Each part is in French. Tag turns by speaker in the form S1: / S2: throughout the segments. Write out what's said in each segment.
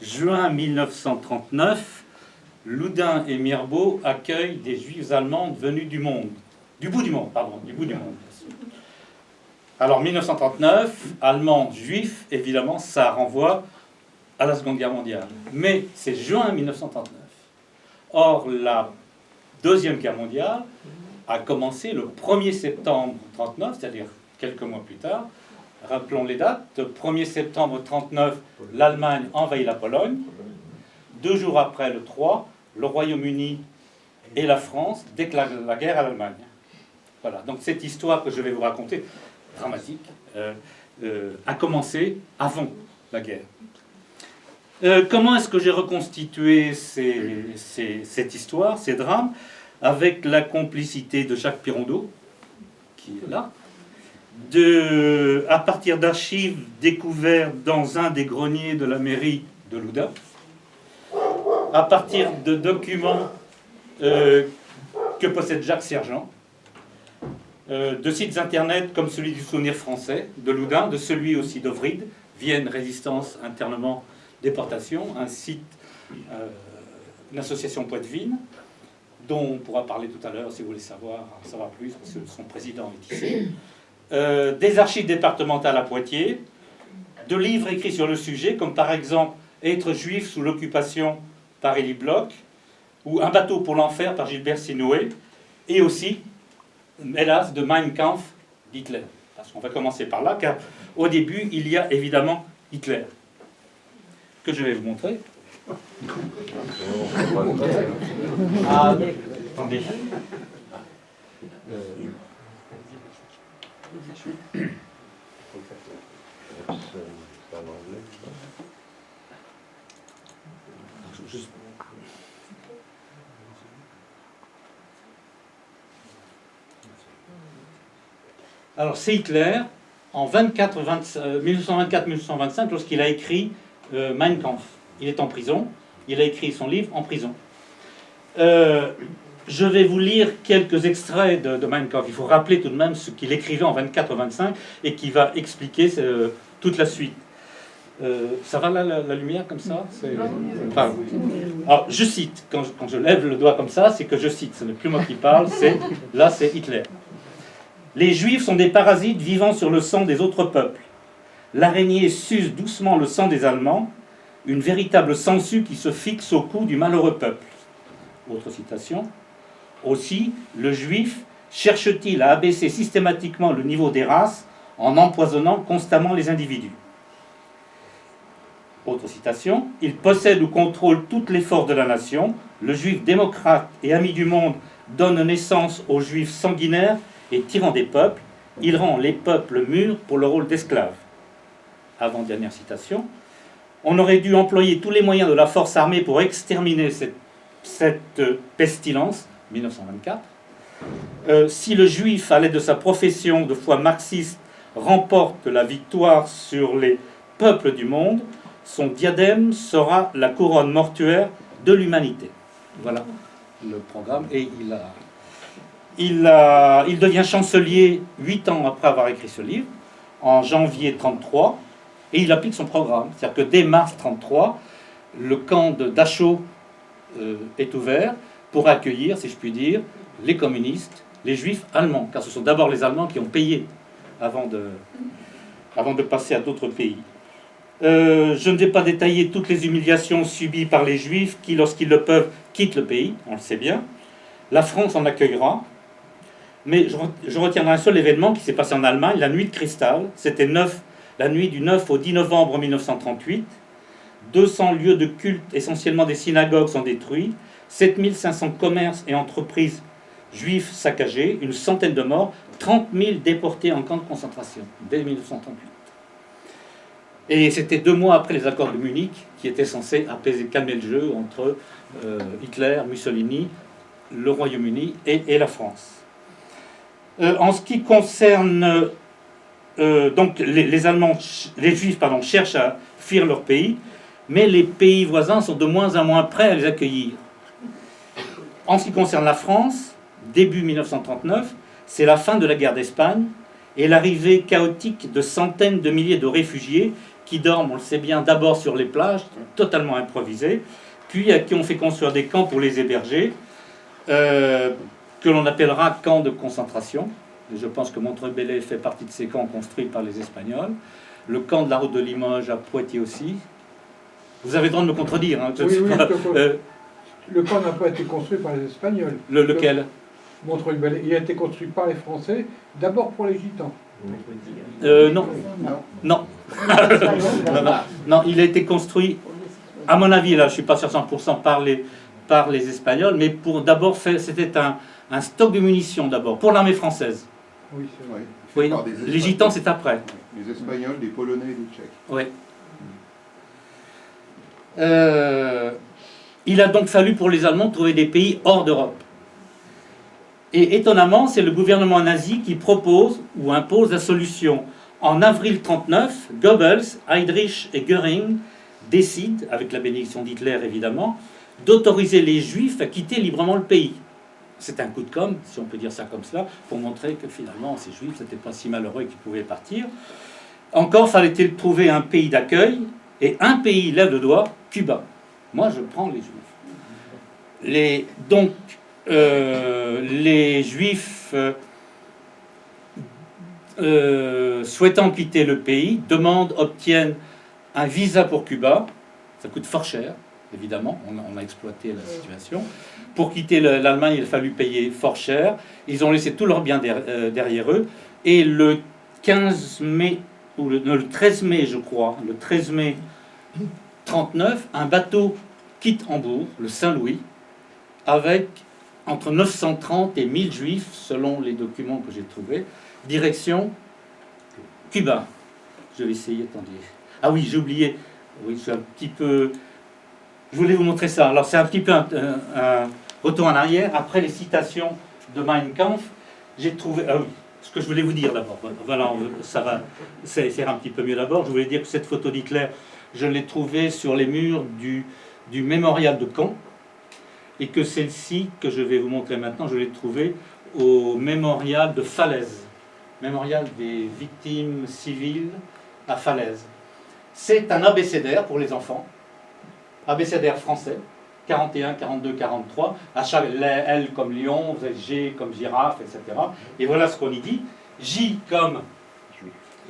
S1: juin 1939, Loudun et Mirbeau accueillent des juifs allemands venus du bout du monde. Alors 1939, Allemands, Juifs, évidemment, ça renvoie à la Seconde Guerre mondiale. Mais c'est juin 1939. Or, la Deuxième Guerre mondiale a commencé le 1er septembre 1939, c'est-à-dire quelques mois plus tard. Rappelons les dates. Le 1er septembre 1939, l'Allemagne envahit la Pologne. 2 jours après, le 3, le Royaume-Uni et la France déclarent la guerre à l'Allemagne. Voilà, donc cette histoire que je vais vous raconter, dramatique, a commencé avant la guerre. Comment est-ce que j'ai reconstitué cette histoire, ces drames, avec la complicité de Jacques Pirondeau, qui est là, à partir d'archives découvertes dans un des greniers de la mairie de Loudun, à partir de documents que possède Jacques Sergent, de sites internet comme celui du Souvenir français de Loudun, de celui aussi d'Ovride, Vienne, Résistance, Internement, Déportation, un site, une association Poitevine, dont on pourra parler tout à l'heure si vous voulez en savoir plus, parce que son président est ici. Des archives départementales à Poitiers, de livres écrits sur le sujet, comme par exemple Être juif sous l'occupation par Élie Bloch, ou Un bateau pour l'enfer par Gilbert Sinoué, et aussi, hélas, de Mein Kampf d'Hitler. Parce qu'on va commencer par là, car au début, il y a évidemment Hitler, que je vais vous montrer. Ah, attendez. Alors c'est Hitler en 1924-1925 lorsqu'il a écrit Mein Kampf. Il est en prison, il a écrit son livre en prison. Je vais vous lire quelques extraits de Mein Kampf. Il faut rappeler tout de même ce qu'il écrivait en 24-25 et qui va expliquer toute la suite. Ça va là, la lumière comme ça? Enfin, alors, je cite, quand je lève le doigt comme ça, c'est que je cite, ce n'est plus moi qui parle, là c'est Hitler. Les Juifs sont des parasites vivant sur le sang des autres peuples. L'araignée suce doucement le sang des Allemands, une véritable sangsue qui se fixe au cou du malheureux peuple. Autre citation. Aussi, le Juif cherche-t-il à abaisser systématiquement le niveau des races en empoisonnant constamment les individus. Autre citation. Il possède ou contrôle toutes les forces de la nation. Le Juif démocrate et ami du monde donne naissance aux Juifs sanguinaires et tyrans des peuples. Il rend les peuples mûrs pour le rôle d'esclaves. Avant-dernière citation. On aurait dû employer tous les moyens de la force armée pour exterminer cette pestilence, 1924. Si le Juif, à l'aide de sa profession de foi marxiste, remporte la victoire sur les peuples du monde, son diadème sera la couronne mortuaire de l'humanité. Voilà le programme. Et il devient chancelier 8 ans après avoir écrit ce livre, en janvier 1933, et il applique son programme. C'est-à-dire que dès mars 1933, le camp de Dachau est ouvert pour accueillir, si je puis dire, les communistes, les juifs allemands, car ce sont d'abord les Allemands qui ont payé avant de passer à d'autres pays. Je ne vais pas détailler toutes les humiliations subies par les juifs qui, lorsqu'ils le peuvent, quittent le pays, on le sait bien. La France en accueillera, mais je retiendrai un seul événement qui s'est passé en Allemagne, la nuit de cristal. C'était la nuit du 9 au 10 novembre 1938. 200 lieux de culte, essentiellement des synagogues, sont détruits. 7500 commerces et entreprises juifs saccagés, une centaine de morts, 30 000 déportés en camp de concentration, dès 1938. Et c'était 2 mois après les accords de Munich, qui étaient censés apaiser, calmer le jeu entre Hitler, Mussolini, le Royaume-Uni et la France. En ce qui concerne donc les Juifs cherchent à fuir leur pays, mais les pays voisins sont de moins en moins prêts à les accueillir. En ce qui concerne la France, début 1939, c'est la fin de la guerre d'Espagne et l'arrivée chaotique de centaines de milliers de réfugiés qui dorment, on le sait bien, d'abord sur les plages, totalement improvisées, puis à qui on fait construire des camps pour les héberger, que l'on appellera camps de concentration. Et je pense que Montreuil-Bellay fait partie de ces camps construits par les Espagnols. Le camp de la route de Limoges à Poitiers aussi. Vous avez le droit de me contredire. Hein,
S2: le camp n'a pas été construit par les Espagnols.
S1: Lequel?
S2: Montreuil-Bellay. Il a été construit par les Français, d'abord pour les Gitans.
S1: Non. Non. Non, il a été construit, à mon avis, là, je ne suis pas sûr 100% par les Espagnols, mais pour d'abord faire, c'était un stock de munitions d'abord, pour l'armée française.
S2: Oui, c'est vrai.
S1: Oui, les Gitans, c'est après.
S3: Les Espagnols, des Polonais et des Tchèques.
S1: Oui. Il a donc fallu pour les Allemands trouver des pays hors d'Europe. Et étonnamment, c'est le gouvernement nazi qui propose ou impose la solution. En avril 1939, Goebbels, Heydrich et Göring décident, avec la bénédiction d'Hitler évidemment, d'autoriser les Juifs à quitter librement le pays. C'est un coup de com', si on peut dire ça comme cela, pour montrer que finalement ces Juifs n'étaient pas si malheureux qu'ils pouvaient partir. Encore fallait-il trouver un pays d'accueil, et un pays lève le doigt, Cuba. Moi je prends les Juifs. Les Juifs souhaitant quitter le pays obtiennent un visa pour Cuba. Ça coûte fort cher, évidemment, on a exploité la situation. Pour quitter l'Allemagne, il a fallu payer fort cher. Ils ont laissé tous leurs biens derrière eux. Et le 15 mai, ou le 13 mai, je crois, le 13 mai 1939, un bateau quitte Hambourg, le Saint-Louis, avec entre 930 et 1000 Juifs, selon les documents que j'ai trouvés, direction Cuba. Je vais essayer, attendez. Ah oui, j'ai oublié. Oui, je suis un petit peu... Je voulais vous montrer ça. Alors, c'est un petit peu un retour en arrière. Après les citations de Mein Kampf, j'ai trouvé... Ah oui, ce que je voulais vous dire d'abord. Voilà, ça va faire un petit peu mieux d'abord. Je voulais dire que cette photo d'Hitler, je l'ai trouvée sur les murs du mémorial de Caen. Et que celle-ci, que je vais vous montrer maintenant, je l'ai trouvée au mémorial de Falaise. Mémorial des victimes civiles à Falaise. C'est un abécédaire pour les enfants. Abécédaire français. 41, 42, 43. À chaque L comme lion, vous avez G comme girafe, etc. Et voilà ce qu'on y dit. J comme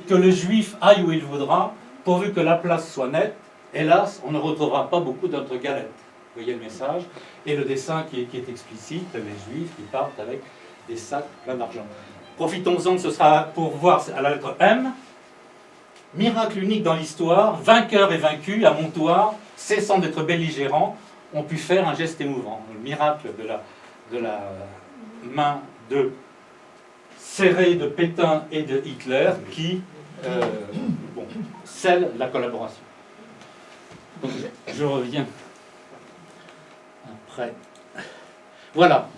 S1: que le juif aille où il voudra, pourvu que la place soit nette. Hélas, on ne retrouvera pas beaucoup d'autres galettes. Vous voyez le message. Et le dessin qui est explicite, les Juifs qui partent avec des sacs pleins d'argent. Profitons-en, ce sera pour voir à la lettre M. Miracle unique dans l'histoire, vainqueurs et vaincus, à Montoire, cessant d'être belligérants, ont pu faire un geste émouvant. Le miracle de la main serrée de Pétain et de Hitler qui scelle la collaboration. Donc, je reviens après. Voilà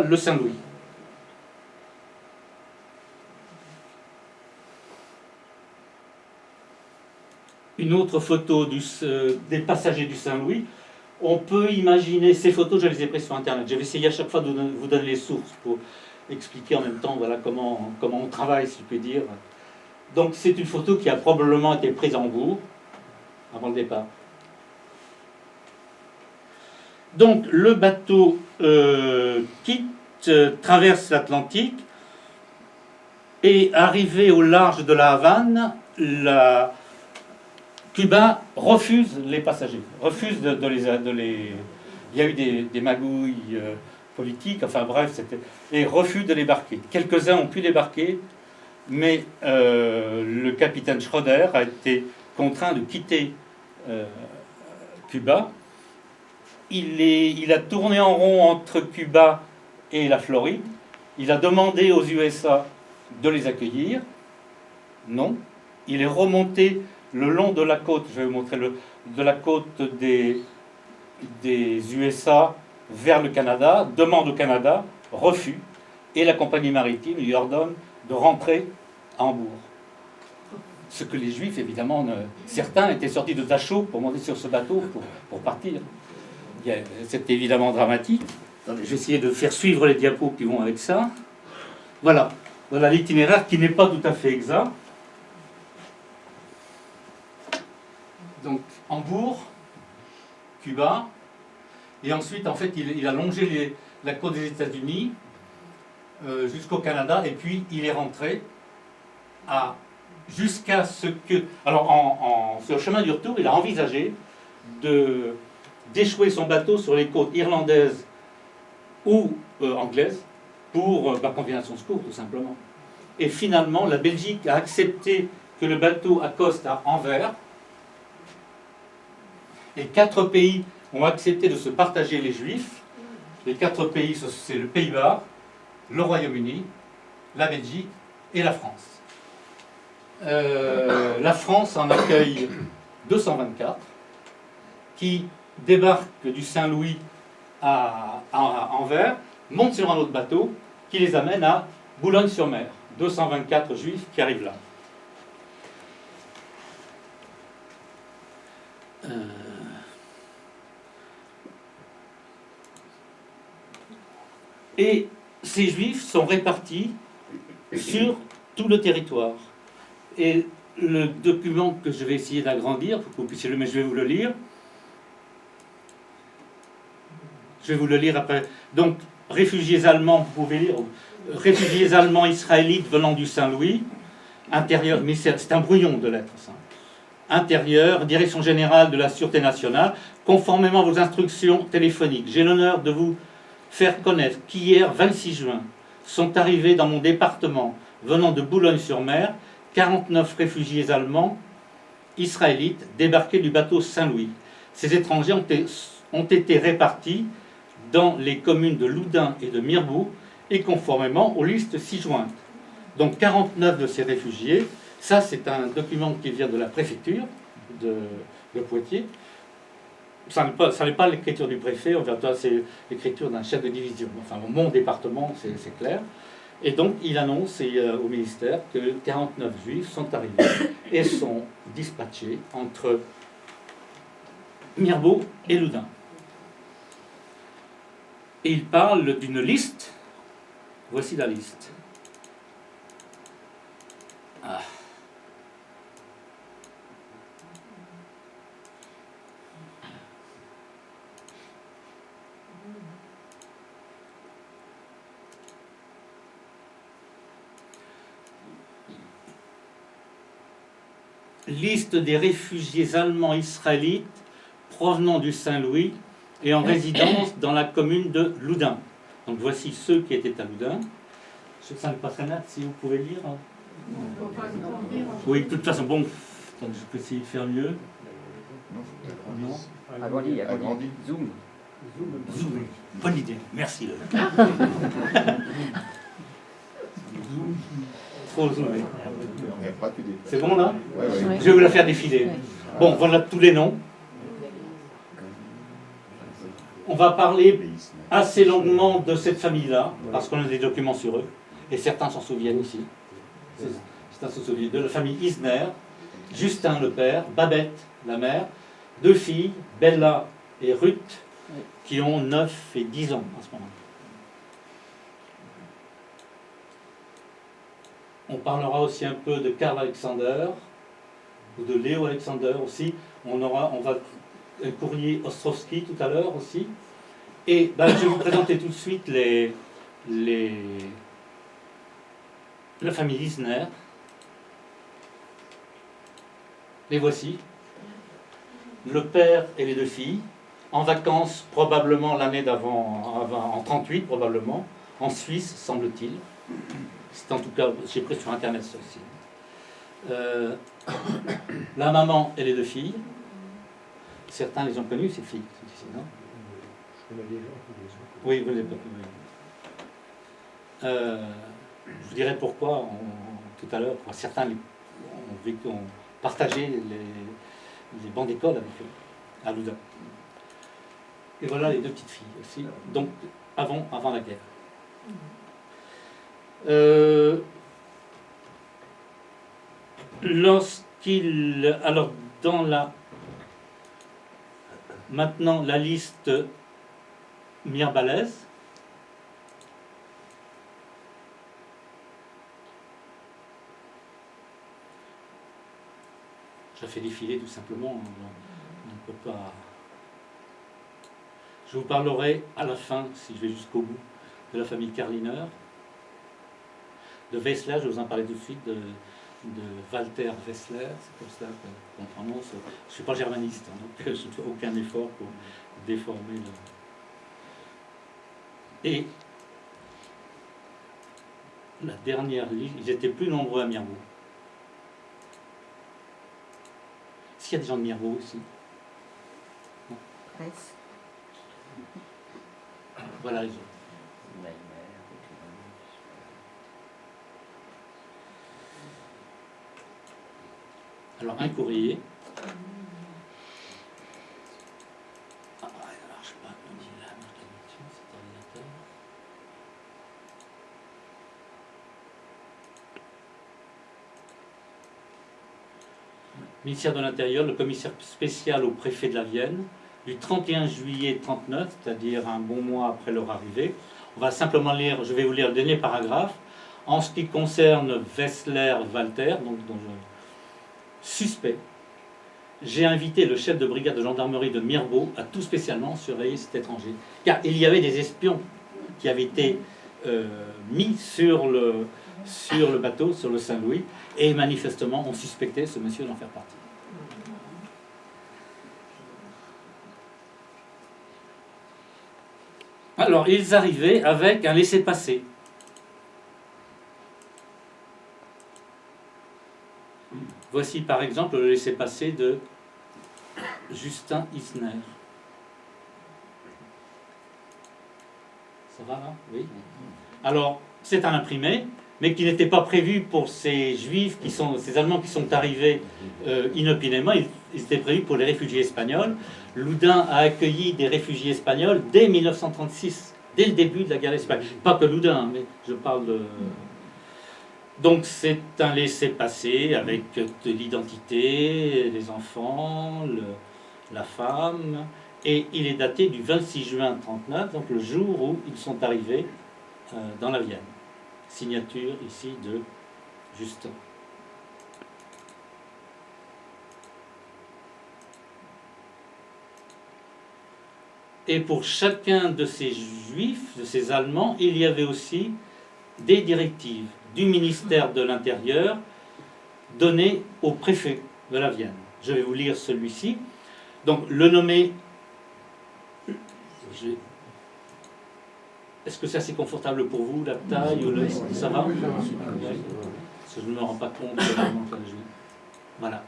S1: le Saint-Louis. Une autre photo des passagers du Saint-Louis. On peut imaginer, ces photos, je les ai prises sur Internet. J'avais essayé à chaque fois de vous donner les sources pour expliquer en même temps comment on travaille, si je puis dire. Donc c'est une photo qui a probablement été prise en Hambourg, avant le départ. Donc le bateau traverse l'Atlantique, et arrivé au large de la Havane, Cuba refuse les passagers, refuse de les... Il y a eu des magouilles politiques, enfin bref, et refuse de débarquer. Quelques-uns ont pu débarquer, mais le capitaine Schroeder a été contraint de quitter Cuba. Il a tourné en rond entre Cuba et la Floride. Il a demandé aux USA de les accueillir. Non. Il est remonté le long de la côte, je vais vous montrer, de la côte des USA vers le Canada, demande au Canada, refus, et la compagnie maritime lui ordonne de rentrer à Hambourg. Ce que les Juifs, évidemment, certains étaient sortis de Dachau pour monter sur ce bateau pour partir. C'était évidemment dramatique. Attendez, je vais essayer de faire suivre les diapos qui vont avec ça. Voilà l'itinéraire qui n'est pas tout à fait exact. donc Hambourg, Cuba, et ensuite en fait il a longé la côte des États-Unis jusqu'au Canada, et puis il est rentré jusqu'à ce que... Alors sur le chemin du retour, il a envisagé d'échouer son bateau sur les côtes irlandaises ou anglaises pour qu'on vienne à son secours, tout simplement. Et finalement, la Belgique a accepté que le bateau accoste à Anvers, et 4 pays ont accepté de se partager les Juifs. Les 4 pays, c'est le Pays-Bas, le Royaume-Uni, la Belgique et la France. La France en accueille 224 qui débarquent du Saint-Louis à Anvers, montent sur un autre bateau qui les amène à Boulogne-sur-Mer. 224 Juifs qui arrivent là. Et ces Juifs sont répartis sur tout le territoire. Et le document que je vais essayer d'agrandir, pour que vous puissiez le lire, mais je vais vous le lire. Je vais vous le lire après. Donc, réfugiés allemands, vous pouvez lire. Réfugiés allemands israélites venant du Saint-Louis, intérieur, mais c'est un brouillon de lettres, ça. Intérieur, Direction générale de la Sûreté nationale, conformément à vos instructions téléphoniques, j'ai l'honneur de vous faire connaître qu'hier, 26 juin, sont arrivés dans mon département, venant de Boulogne-sur-Mer, 49 réfugiés allemands israélites débarqués du bateau Saint-Louis. Ces étrangers ont été répartis dans les communes de Loudun et de Mirebourg et conformément aux listes ci-jointes. Donc 49 de ces réfugiés, ça c'est un document qui vient de la préfecture de Poitiers. Ça n'est pas l'écriture du préfet, c'est l'écriture d'un chef de division. Enfin, mon département, c'est clair. Et donc, il annonce au ministère que 49 juifs sont arrivés et sont dispatchés entre Mirbeau et Loudun. Et il parle d'une liste. Voici la liste. Ah. Liste des réfugiés allemands israélites provenant du Saint-Louis et en résidence dans la commune de Loudun. Donc voici ceux qui étaient à Loudun. Ça n'est pas très net, si vous pouvez lire. Oui, de toute façon, bon, je peux essayer de faire mieux. Non.
S3: Agrandi.
S4: Zoom.
S1: Zoom. Bonne idée, merci. Trop zoomé. C'est bon là?
S3: Ouais, ouais.
S1: Je vais vous la faire défiler. Bon, voilà tous les noms. On va parler assez longuement de cette famille-là, parce qu'on a des documents sur eux, et certains s'en souviennent ici. Certains s'en souviennent de la famille Isner, Justin le père, Babette la mère, 2 filles, Bella et Ruth, qui ont 9 et 10 ans en ce moment. On parlera aussi un peu de Karl Alexander, ou de Léo Alexander aussi. On va un courrier Ostrovski tout à l'heure aussi. Et je vais vous présenter tout de suite la famille Isner. Les voici. Le père et les 2 filles, en vacances probablement l'année d'avant, en 38 probablement, en Suisse semble-t-il. C'est en tout cas, j'ai pris sur internet ça aussi. La maman et les 2 filles. Certains les ont connues, ces filles, non?
S2: Je connais des gens qui les ont.
S1: Oui, vous les avez pas connues. Je vous dirai pourquoi tout à l'heure. Certains ont partagé les bancs d'école avec eux, à Loudun. Et voilà les 2 petites filles aussi, donc avant la guerre. Alors dans maintenant la liste mirbalaise, Je la fais défiler tout simplement. On ne peut pas. Je vous parlerai à la fin, si je vais jusqu'au bout, de la famille Karliner, de Wessler, je vous en parlais tout de suite, de Walter Wessler, c'est comme ça qu'on prononce. Je ne suis pas germaniste, hein, donc je ne fais aucun effort pour déformer le. Et la dernière liste, ils étaient plus nombreux à Mirbeau. Est-ce qu'il y a des gens de Mirbeau ici?
S4: Presse.
S1: Voilà les autres. Alors, un courrier. Ah, ça ne marche pas. Cet ordinateur. Ministère de l'Intérieur, le commissaire spécial au préfet de la Vienne, du 31 juillet 39, c'est-à-dire un bon mois après leur arrivée. On va simplement lire, je vais vous lire le dernier paragraphe. En ce qui concerne Wessler-Walter, donc dont je suspect, j'ai invité le chef de brigade de gendarmerie de Mirbeau à tout spécialement surveiller cet étranger. Car il y avait des espions qui avaient été mis sur le bateau, sur le Saint-Louis, et manifestement on suspectait ce monsieur d'en faire partie. Alors, ils arrivaient avec un laissez-passer. Voici par exemple le laissez-passer de Justin Isner. Ça va là? Oui. Alors, c'est un imprimé, mais qui n'était pas prévu pour ces Juifs, ces Allemands qui sont arrivés inopinément. Ils étaient prévus pour les réfugiés espagnols. Loudun a accueilli des réfugiés espagnols dès 1936, dès le début de la guerre d'Espagne. Pas que Loudun, mais je parle de... Donc c'est un laissez-passer avec de l'identité, les enfants, la femme, et il est daté du 26 juin 1939, donc le jour où ils sont arrivés dans la Vienne. Signature ici de Justin. Et pour chacun de ces Juifs, de ces Allemands, il y avait aussi des directives du ministère de l'Intérieur données au préfet de la Vienne. Je vais vous lire celui-ci. Donc, le nommé... Est-ce que c'est assez confortable pour vous, la taille ou le... Ça va? Parce que je ne me rends pas compte de voilà.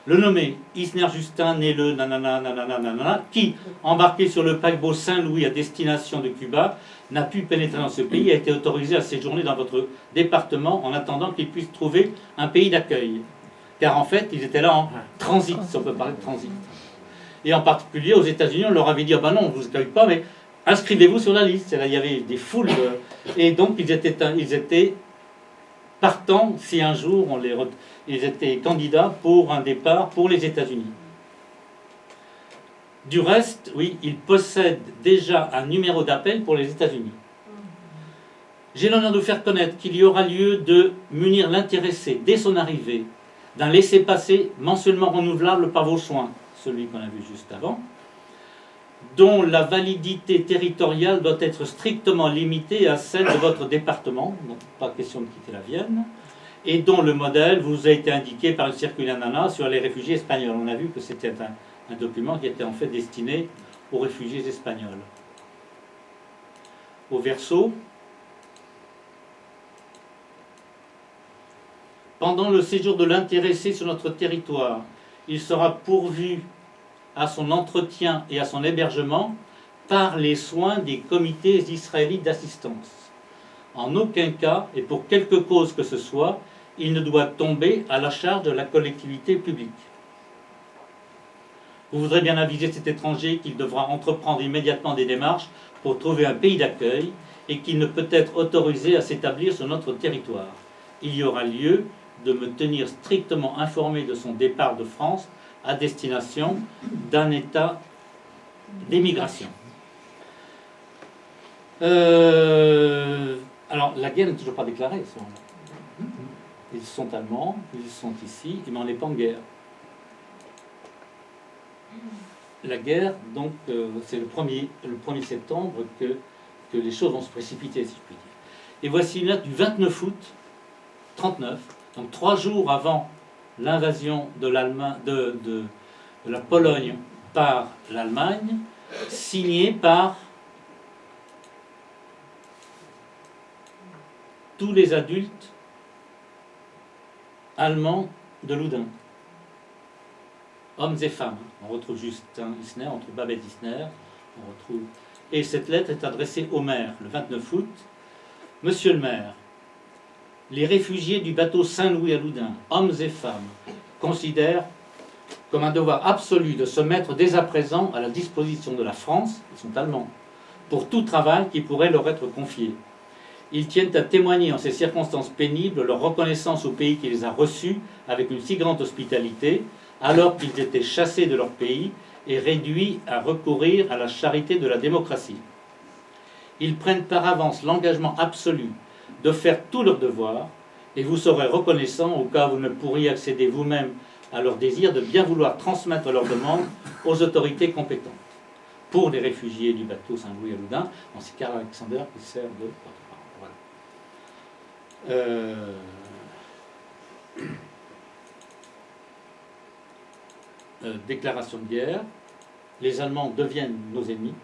S1: Le nommé Isner Justin, né le nanana, qui, embarqué sur le paquebot Saint-Louis à destination de Cuba, n'a pu pénétrer dans ce pays, a été autorisé à séjourner dans votre département en attendant qu'il puisse trouver un pays d'accueil. Car en fait, ils étaient là en transit, si on peut parler de transit. Et en particulier aux États-Unis, on leur avait dit, ah ben non, on ne vous accueille pas, mais inscrivez-vous sur la liste. Et là, il y avait des foules. Et donc, ils étaient partants si un jour ils étaient candidats pour un départ pour les États-Unis. Du reste, oui, ils possèdent déjà un numéro d'appel pour les États-Unis. J'ai l'honneur de vous faire connaître qu'il y aura lieu de munir l'intéressé dès son arrivée d'un laissez-passer mensuellement renouvelable par vos soins, celui qu'on a vu juste avant, dont la validité territoriale doit être strictement limitée à celle de votre département, donc pas question de quitter la Vienne, et dont le modèle vous a été indiqué par une circulaire nana sur les réfugiés espagnols. On a vu que c'était un document qui était en fait destiné aux réfugiés espagnols. Au verso, pendant le séjour de l'intéressé sur notre territoire, il sera pourvu à son entretien et à son hébergement par les soins des comités israélites d'assistance. En aucun cas, et pour quelque cause que ce soit, il ne doit tomber à la charge de la collectivité publique. Vous voudrez bien aviser cet étranger qu'il devra entreprendre immédiatement des démarches pour trouver un pays d'accueil et qu'il ne peut être autorisé à s'établir sur notre territoire. Il y aura lieu de me tenir strictement informé de son départ de France à destination d'un état d'émigration. Alors, la guerre n'est toujours pas déclarée. Ils sont allemands, ils sont ici, mais on n'est pas en guerre. la guerre, donc c'est le 1er septembre que les choses vont se précipiter, si je puis dire. Et voici une lettre du 29 août 1939, donc 3 jours avant l'invasion de la Pologne par l'Allemagne, signée par tous les adultes allemands de Loudun, hommes et femmes. On retrouve Justin Isner, on retrouve Babette Isner, on retrouve... Et cette lettre est adressée au maire le 29 août. Monsieur le maire, les réfugiés du bateau Saint-Louis à Loudun, hommes et femmes, considèrent comme un devoir absolu de se mettre dès à présent à la disposition de la France, ils sont allemands, pour tout travail qui pourrait leur être confié. Ils tiennent à témoigner en ces circonstances pénibles leur reconnaissance au pays qui les a reçus avec une si grande hospitalité, alors qu'ils étaient chassés de leur pays et réduits à recourir à la charité de la démocratie. Ils prennent par avance l'engagement absolu de faire tout leur devoir, et vous serez reconnaissant au cas où vous ne pourriez accéder vous-même à leur désir de bien vouloir transmettre leurs demandes aux autorités compétentes. Pour les réfugiés du bateau Saint-Louis à Loudun, c'est Karl Alexander qui sert de porte-parole. Voilà. Déclaration de guerre. Les Allemands deviennent nos ennemis.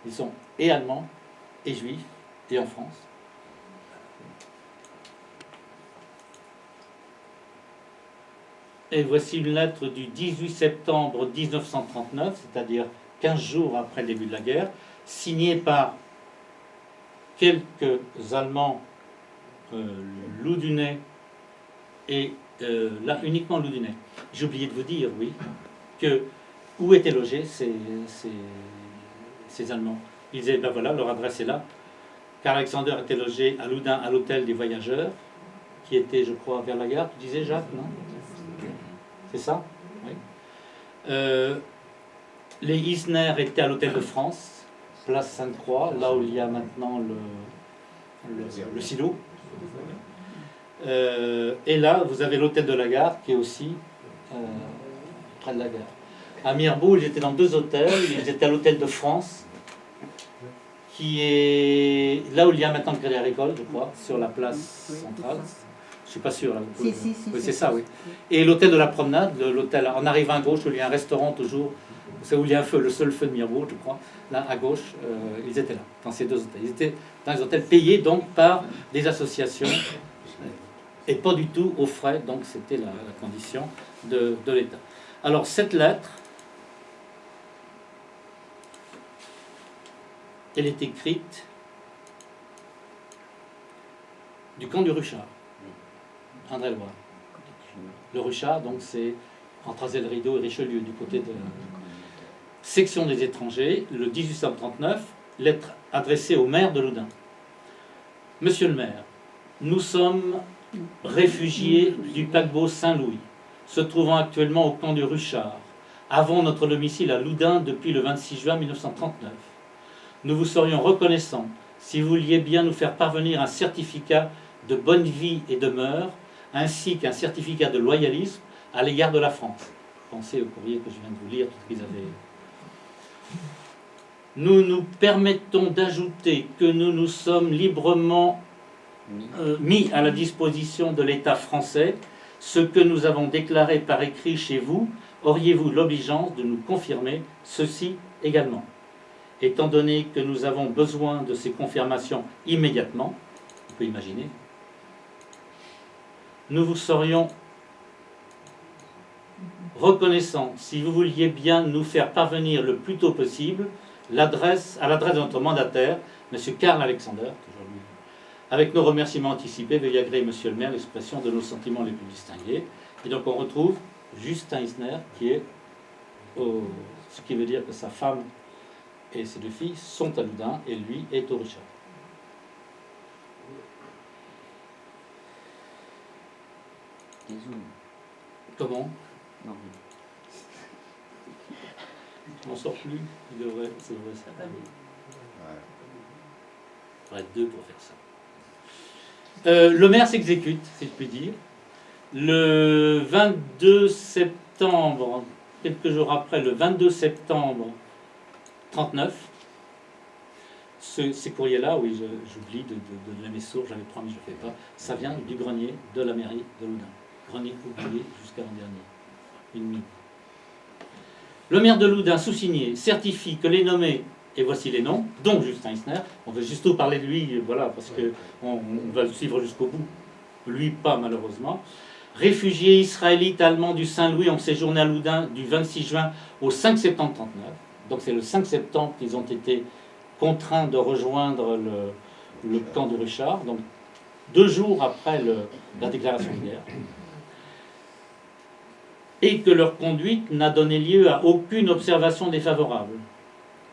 S1: Ils sont et allemands, et juifs, et en France. Et voici une lettre du 18 septembre 1939, c'est-à-dire 15 jours après le début de la guerre, signée par quelques Allemands loudunais, et là uniquement loudunais. J'ai oublié de vous dire, oui, que où étaient logés ces Allemands. Ils disaient, ben voilà, leur adresse est là. Karl Alexander était logé à Loudun, à l'hôtel des Voyageurs, qui était, je crois, vers la gare. Tu disais, Jacques, non? C'est ça? Oui. Les Isner étaient à l'hôtel de France, place Sainte-Croix, là où il y a maintenant le silo. Et là, vous avez l'hôtel de la gare, qui est aussi près de la gare. À Mirbeau, ils étaient dans 2 hôtels. Ils étaient à l'hôtel de France, qui est là où il y a maintenant le Crédit Agricole, je crois, sur la place centrale. Je suis pas sûr. Là, oui, c'est ça, oui. Et l'hôtel de la Promenade, l'hôtel en arrivant à gauche, où il y a un restaurant toujours, c'est où il y a un feu, le seul feu de Mirbeau, je crois. Là, à gauche, ils étaient là, dans ces 2 hôtels. Ils étaient dans les hôtels payés donc par des associations et pas du tout aux frais, donc c'était la condition de l'État. Alors, cette lettre, elle est écrite du camp du Ruchard, André Loire. Le Ruchard, donc c'est entre Azel-Rideau et Richelieu, du côté de section des étrangers, le 1839, lettre adressée au maire de Loudun. Monsieur le maire, nous sommes réfugiés du paquebot Saint-Louis, se trouvant actuellement au camp du Ruchard, avons notre domicile à Loudun depuis le 26 juin 1939. Nous vous serions reconnaissants si vous vouliez bien nous faire parvenir un certificat de bonne vie et de mœurs, ainsi qu'un certificat de loyalisme à l'égard de la France. Pensez au courrier que je viens de vous lire, tout ce qu'ils avaient. Nous nous permettons d'ajouter que nous nous sommes librement mis à la disposition de l'État français, ce que nous avons déclaré par écrit chez vous. Auriez-vous l'obligeance de nous confirmer ceci également? Étant donné que nous avons besoin de ces confirmations immédiatement, on peut imaginer, nous vous serions reconnaissants si vous vouliez bien nous faire parvenir le plus tôt possible à l'adresse de notre mandataire, M. Karl Alexander, toujours lui. Avec nos remerciements anticipés, veuillez agréer, Monsieur le maire, l'expression de nos sentiments les plus distingués. Et donc on retrouve Justin Isner, qui est ce qui veut dire que sa femme et ses 2 filles sont à Loudun, et lui est au Richard. Comment? Non. Je m'en sors plus. Il devrait ça. Il faudrait être 2 pour faire ça. Le maire s'exécute, si je puis dire. Le 22 septembre quelques jours après, le 22 septembre 39, ces courriers-là, oui, j'oublie de donner mes sources, j'avais promis, je ne fais pas, ça vient du grenier de la mairie de Loudun. Grenier oublié jusqu'à l'an dernier. Une nuit. Le maire de Loudun, sous-signé, certifie que les nommés, et voici les noms, dont Justin Eisner, on veut juste parler de lui, voilà, parce qu'on va le suivre jusqu'au bout. Lui, pas malheureusement. Réfugiés israélites allemands du Saint-Louis ont séjourné à Loudun du 26 juin au 5 septembre 1939. Donc c'est le 5 septembre qu'ils ont été contraints de rejoindre le camp de Ruchard, donc 2 jours après la déclaration de guerre. Et que leur conduite n'a donné lieu à aucune observation défavorable.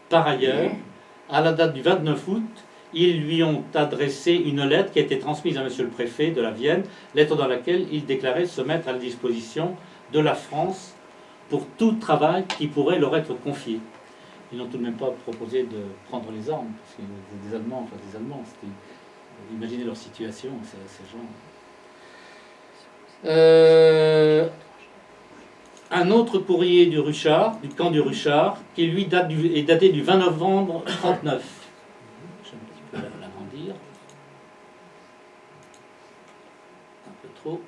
S1: Par ailleurs, à la date du 29 août, ils lui ont adressé une lettre qui a été transmise à monsieur le préfet de la Vienne, lettre dans laquelle il déclarait se mettre à la disposition de la France pour tout travail qui pourrait leur être confié. Ils n'ont tout de même pas proposé de prendre les armes, parce que des Allemands, imaginez leur situation, ces gens. Un autre courrier du Ruchard, du camp du Ruchard, qui lui est daté du 20 novembre 1939. Je vais un petit peu l'agrandir. Un peu trop.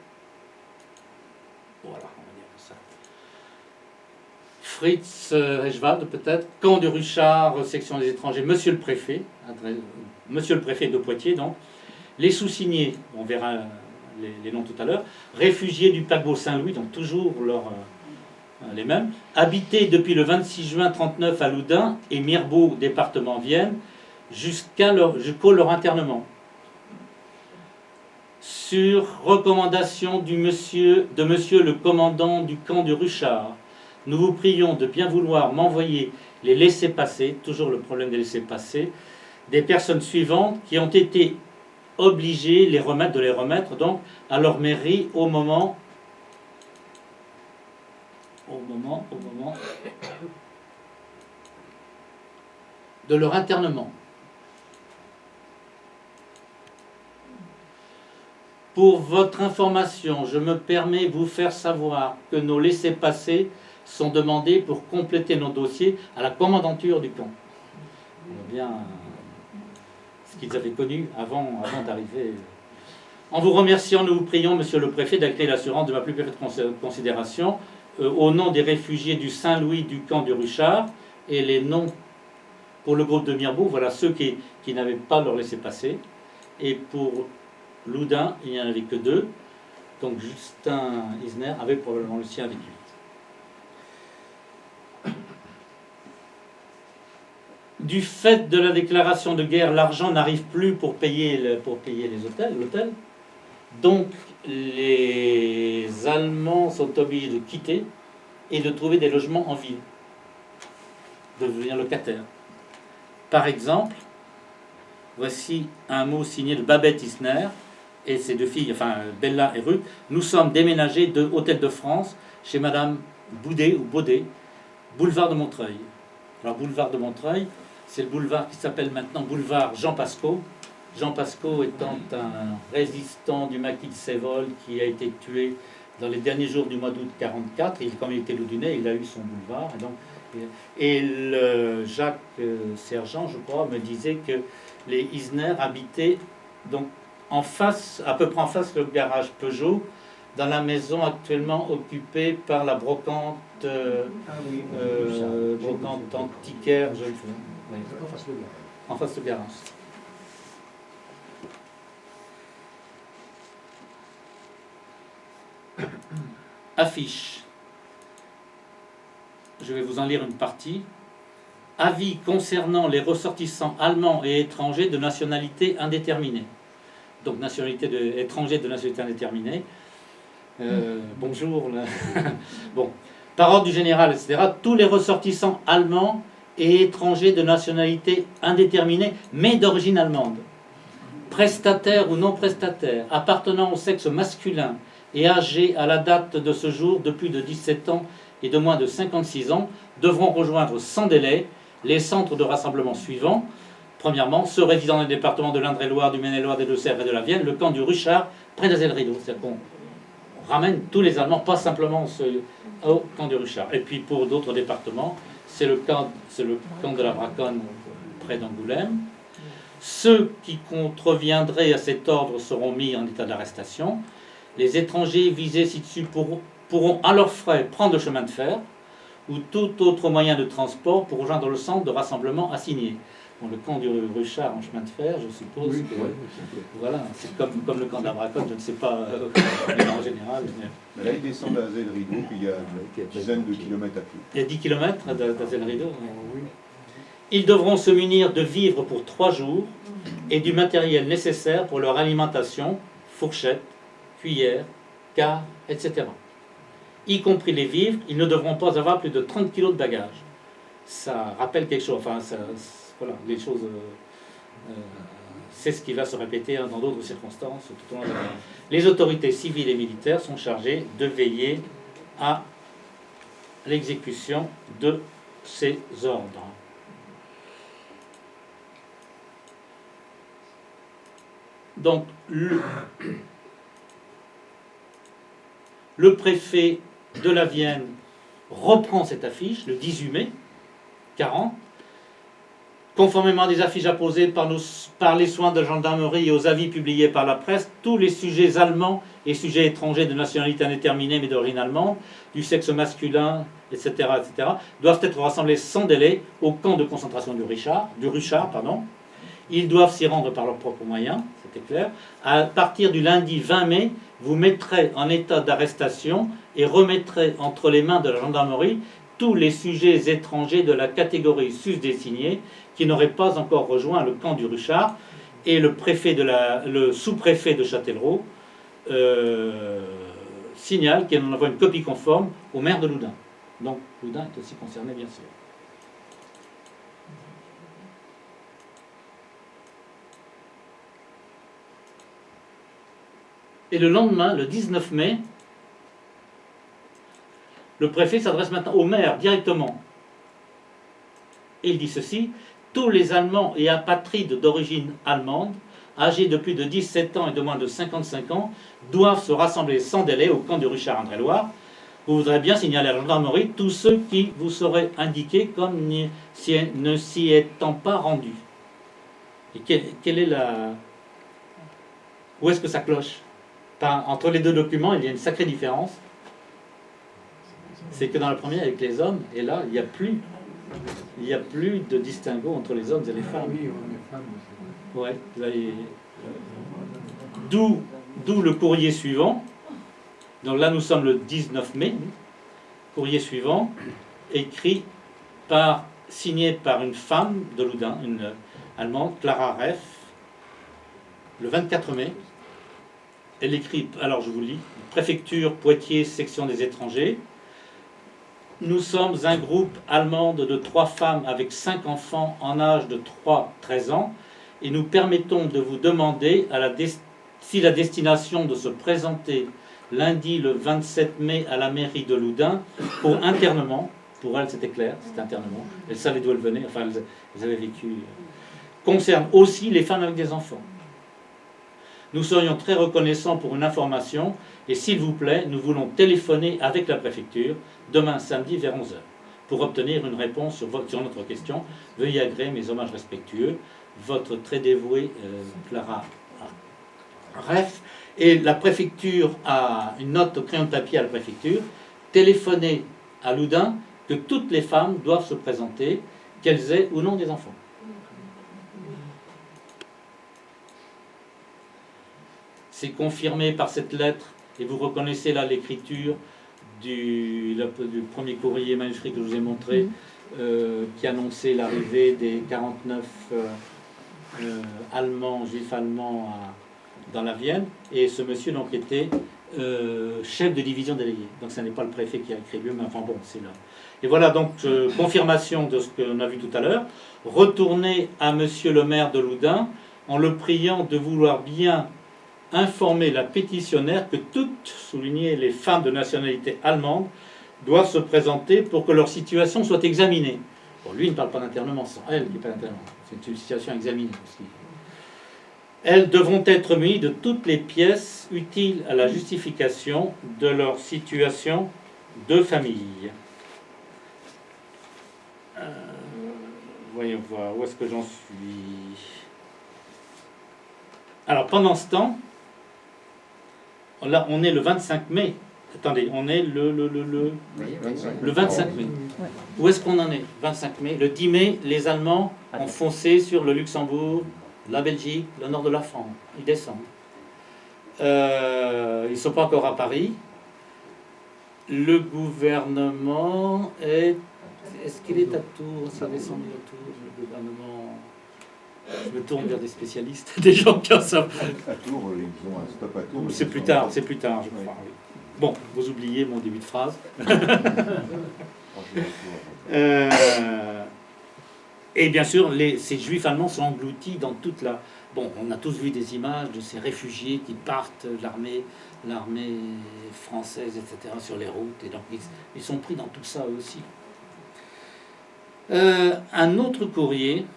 S1: Voilà, on va dire que ça. Fritz Reichwald, peut-être. Camp du Ruchard, section des étrangers, monsieur le préfet. Monsieur le préfet de Poitiers, donc. Les sous-signés, on verra les noms tout à l'heure. Réfugiés du paquebot Saint-Louis, donc toujours les mêmes, habités depuis le 26 juin 1939 à Loudun et Mirbeau, département Vienne, jusqu'au leur internement. Sur recommandation de monsieur le commandant du camp du Ruchard, nous vous prions de bien vouloir m'envoyer les laissez-passer, toujours le problème des laissez-passer, des personnes suivantes qui ont été obligées de les remettre donc à leur mairie au moment de leur internement. Pour votre information, je me permets de vous faire savoir que nos laissez-passer sont demandés pour compléter nos dossiers à la commandanture du camp. On voit bien ce qu'ils avaient connu avant d'arriver. En vous remerciant, nous vous prions, monsieur le préfet, d'acter l'assurance de ma plus parfaite considération au nom des réfugiés du Saint-Louis du camp du Ruchard, et les noms pour le groupe de Mirbeau, voilà ceux qui n'avaient pas leur laissez-passer, et pour Loudun, il n'y en avait que 2, donc Justin Eisner avait probablement le sien avec lui. Du fait de la déclaration de guerre, l'argent n'arrive plus pour payer l'hôtel, donc les Allemands sont obligés de quitter et de trouver des logements en ville, de devenir locataires. Par exemple, voici un mot signé de Babette Eisner et ses 2 filles, enfin Bella et Ruth. Nous sommes déménagés de Hôtel de France chez Madame Boudet, boulevard de Montreuil. Alors boulevard de Montreuil, c'est le boulevard qui s'appelle maintenant boulevard Jean Pasco. Jean Pasco étant un résistant du maquis de Sévol qui a été tué dans les derniers jours du mois d'août 1944. Et comme il était loudunais, il a eu son boulevard. Et Jacques Sergent, je crois, me disait que les Eisner habitaient donc en face, à peu près en face le garage Peugeot, dans la maison actuellement occupée par la brocante, brocante antiquaire, oui, en face du garage. Affiche. Je vais vous en lire une partie. Avis concernant les ressortissants allemands et étrangers de nationalité indéterminée. Donc étrangers de nationalité indéterminée. Bonjour. Bon. Par ordre du général, etc. Tous les ressortissants allemands et étrangers de nationalité indéterminée, mais d'origine allemande, prestataires ou non prestataires, appartenant au sexe masculin et âgés à la date de ce jour de plus de 17 ans et de moins de 56 ans, devront rejoindre sans délai les centres de rassemblement suivants. Premièrement, ceux résidant dans les départements de l'Indre-et-Loire, du Maine-et-Loire, des Deux-Sèvres et de la Vienne, le camp du Ruchard, près d'Azel-Rideau. C'est-à-dire qu'on ramène tous les Allemands, pas simplement ceux au camp du Ruchard. Et puis pour d'autres départements, c'est le camp de la Braconne près d'Angoulême. Ceux qui contreviendraient à cet ordre seront mis en état d'arrestation. Les étrangers visés ci-dessus pourront à leurs frais prendre le chemin de fer ou tout autre moyen de transport pour rejoindre le centre de rassemblement assigné. Bon, le camp du Ruchard en chemin de fer, je suppose
S2: Oui,
S1: que...
S2: ouais,
S1: Voilà, c'est comme le camp de la Braconne, je ne sais pas en général.
S3: Mais là, ils descendent à Zell-Rideau, puis il y a une dizaine de kilomètres à pied.
S1: Il y a 10 km d'Azel-Rideau.
S2: oui.
S1: Ils devront se munir de vivres pour 3 jours et du matériel nécessaire pour leur alimentation, fourchettes, cuillères, quarts, etc. Y compris les vivres, ils ne devront pas avoir plus de 30 kg de bagages. Ça rappelle quelque chose, enfin, voilà, les choses... c'est ce qui va se répéter dans d'autres circonstances tout au long de la guerre. Les autorités civiles et militaires sont chargées de veiller à l'exécution de ces ordres. Donc, le préfet de la Vienne reprend cette affiche le 18 mai 40, conformément à des affiches apposées par les soins de gendarmerie et aux avis publiés par la presse, tous les sujets allemands et sujets étrangers de nationalité indéterminée mais d'origine allemande, du sexe masculin, etc., doivent être rassemblés sans délai au camp de concentration du Ruchard. Ils doivent s'y rendre par leurs propres moyens, c'était clair. À partir du lundi 20 mai, vous mettrez en état d'arrestation et remettrez entre les mains de la gendarmerie tous les sujets étrangers de la catégorie sus-désignée qui n'auraient pas encore rejoint le camp du Ruchard, et le sous-préfet de Châtellerault signale qu'il en envoie une copie conforme au maire de Loudun. Donc Loudun est aussi concerné, bien sûr. Et le lendemain, le 19 mai, le préfet s'adresse maintenant au maire directement. Et il dit ceci: tous les Allemands et apatrides d'origine allemande, âgés de plus de 17 ans et de moins de 55 ans, doivent se rassembler sans délai au camp du Ruchard-Indre-et-Loire. Vous voudrez bien signaler à la gendarmerie tous ceux qui vous seraient indiqués comme ne s'y étant pas rendus. Et quelle est la... Où est-ce que ça cloche? Entre les deux documents, il y a une sacrée différence. C'est que dans le premier, avec les hommes, et là, il n'y a plus de distinguo entre les hommes et les femmes.
S2: Oui, les femmes, c'est vrai.
S1: Ouais, là, d'où le courrier suivant. Donc là, nous sommes le 19 mai. Courrier suivant, signé par une femme de Loudun, une Allemande, Clara Reff, le 24 mai. Elle écrit, alors je vous lis: Préfecture Poitiers, section des étrangers. Nous sommes un groupe allemand de 3 femmes avec 5 enfants en âge de 3-13 ans, et nous permettons de vous demander si la destination de se présenter lundi le 27 mai à la mairie de Loudun pour internement. Pour elle, c'était clair, c'était internement. Elle savait d'où elle venait, enfin elles avaient vécu. Concerne aussi les femmes avec des enfants. Nous serions très reconnaissants pour une information, et s'il vous plaît, nous voulons téléphoner avec la préfecture demain samedi vers 11h pour obtenir une réponse sur notre question. Veuillez agréer mes hommages respectueux. Votre très dévouée Clara Reff. Et la préfecture a une note au crayon de papier à la préfecture: téléphonez à Loudun que toutes les femmes doivent se présenter, qu'elles aient ou non des enfants. C'est confirmé par cette lettre, et vous reconnaissez là l'écriture du premier courrier manuscrit que je vous ai montré, qui annonçait l'arrivée des 49 juifs allemands dans la Vienne, et ce monsieur donc était chef de division délégué. Donc ce n'est pas le préfet qui a écrit lui, mais enfin bon, c'est là. Et voilà donc confirmation de ce qu'on a vu tout à l'heure. Retournez à monsieur le maire de Loudun en le priant de vouloir bien informer la pétitionnaire que toutes, soulignées les femmes de nationalité allemande, doivent se présenter pour que leur situation soit examinée. Bon, lui, il ne parle pas d'internement, sans elle qui parle d'internement. C'est une situation examinée aussi. Elles devront être munies de toutes les pièces utiles à la justification de leur situation de famille. Voyons voir, où est-ce que j'en suis. Alors, pendant ce temps, là, on est le 25 mai. Attendez, on est le 25 mai. Où est-ce qu'on en est? 25 mai. Le 10 mai, les Allemands ont foncé sur le Luxembourg, la Belgique, le nord de la France. Ils descendent. Ils ne sont pas encore à Paris. Le gouvernement est... Est-ce qu'il est à Tours? Ça descend à Tours, le gouvernement... Je me tourne vers des spécialistes, des gens qui en savent.
S3: À Tours, ils ont un stop à Tours.
S1: C'est plus tard, je crois. Oui. Bon, vous oubliez mon début de phrase. Et bien sûr, ces juifs allemands sont engloutis dans toute la... Bon, on a tous vu des images de ces réfugiés qui partent de l'armée française, etc., sur les routes. Et donc, ils sont pris dans tout ça aussi. Un autre courrier...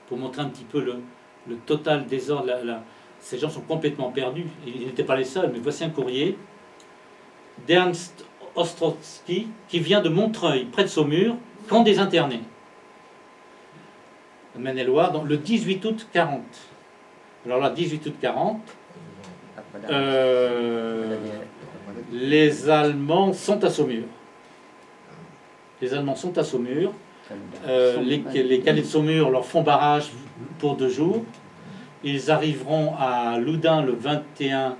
S1: Pour montrer un petit peu le total désordre. Ces gens sont complètement perdus. Ils n'étaient pas les seuls, mais voici un courrier d'Ernst Ostrowski qui vient de Montreuil, près de Saumur, camp des internés. Maine-et-Loire, donc le 18 août 40. Alors là, 18 août 40, les Allemands sont à Saumur. Les Allemands sont à Saumur. Les calets de Saumur leur font barrage pour 2 jours. Ils arriveront à Loudun le 21...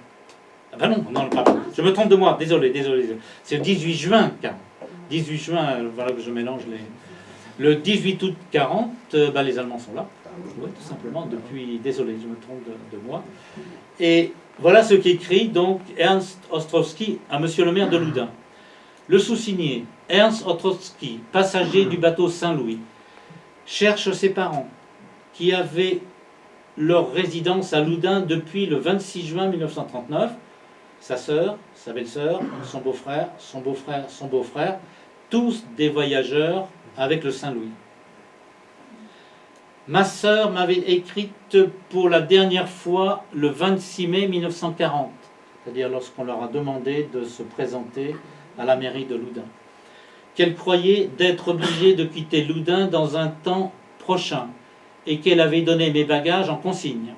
S1: Ah ben non, pardon, je me trompe de moi, désolé. C'est le 18 juin 40. 18 juin, voilà que je mélange les... Le 18 août 40, les Allemands sont là. Oui, tout simplement, depuis... Désolé, je me trompe de moi. Et voilà ce qu'écrit donc Ernst Ostrowski à Monsieur le maire de Loudun. Le sous-signé, Ernst Ostrowski, passager du bateau Saint-Louis, cherche ses parents qui avaient leur résidence à Loudun depuis le 26 juin 1939. Sa sœur, sa belle-sœur, son beau-frère, tous des voyageurs avec le Saint-Louis. Ma sœur m'avait écrite pour la dernière fois le 26 mai 1940, c'est-à-dire lorsqu'on leur a demandé de se présenter à la mairie de Loudun, qu'elle croyait d'être obligée de quitter Loudun dans un temps prochain et qu'elle avait donné mes bagages en consigne.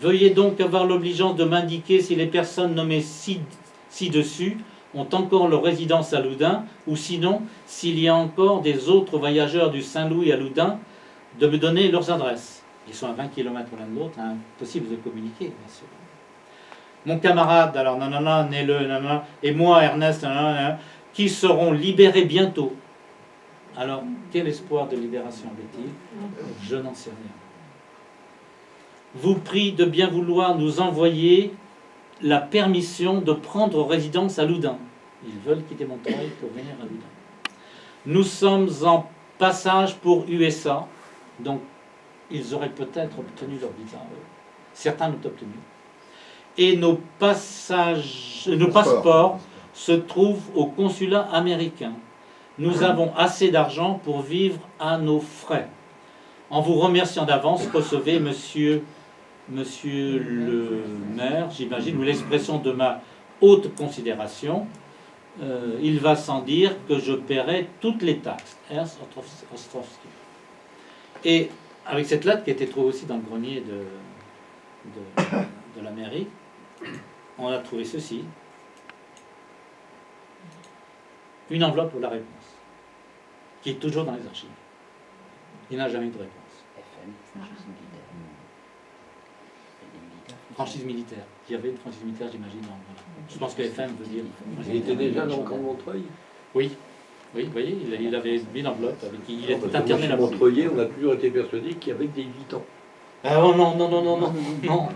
S1: Veuillez donc avoir l'obligeance de m'indiquer si les personnes nommées ci-dessus ont encore leur résidence à Loudun, ou sinon, s'il y a encore des autres voyageurs du Saint-Louis à Loudun, de me donner leurs adresses. Ils sont à 20 km l'un de l'autre, impossible de communiquer, bien sûr. Mon camarade, alors nanana, né le nanana, et moi, Ernest, nanana, qui seront libérés bientôt. Alors, quel espoir de libération avait-il? Je n'en sais rien. Vous prie de bien vouloir nous envoyer la permission de prendre résidence à Loudun. Ils veulent quitter Montreuil pour venir à Loudun. Nous sommes en passage pour USA, donc ils auraient peut-être obtenu leur visa. Certains l'ont obtenu. Et nos passeports se trouvent au consulat américain. Nous avons assez d'argent pour vivre à nos frais. En vous remerciant d'avance, recevez monsieur le maire, j'imagine, ou l'expression de ma haute considération. Il va sans dire que je paierai toutes les taxes. Ernst Ostrowski. Et avec cette lettre qui a été trouvée aussi dans le grenier de la mairie, on a trouvé ceci. Une enveloppe pour la réponse, qui est toujours dans les archives. Il n'a jamais eu de réponse. Franchise militaire. Il y avait une franchise militaire, j'imagine. Je pense que FM veut dire...
S4: Il était déjà dans le camp de Montreuil?
S1: Oui. Oui, vous voyez, il avait mis l'enveloppe. Il était interné
S4: à
S1: là-bas.
S4: Montreuil, on a toujours été persuadé qu'il y avait des militants.
S1: Ah oh, non,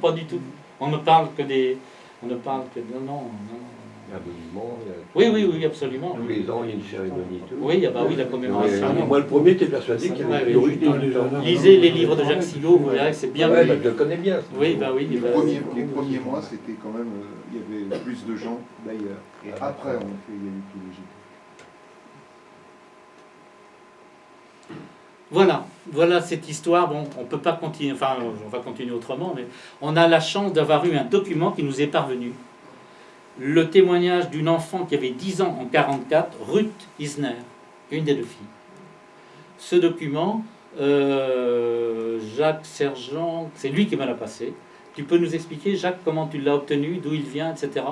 S1: pas du tout. On ne parle que des... Non. Oui, absolument.
S4: Tous les ans, il y a une cérémonie.
S1: Oui, la commémoration.
S4: Moi, le premier, t'es persuadé qu'il y avait des militants.
S1: Lisez les livres de Jacques Sigaud, vous verrez que c'est bien.
S4: Ouais, je le connais bien.
S1: Oui.
S3: Les premiers mois, c'était quand même... il y avait plus de gens, d'ailleurs. Et après, il y a eu tous les
S1: Voilà cette histoire. Bon, on peut pas continuer, enfin, on va continuer autrement, mais on a la chance d'avoir eu un document qui nous est parvenu. Le témoignage d'une enfant qui avait 10 ans en 1944, Ruth Isner, une des deux filles. Ce document, Jacques Sergent, c'est lui qui me l'a passé. Tu peux nous expliquer, Jacques, comment tu l'as obtenu, d'où il vient, etc.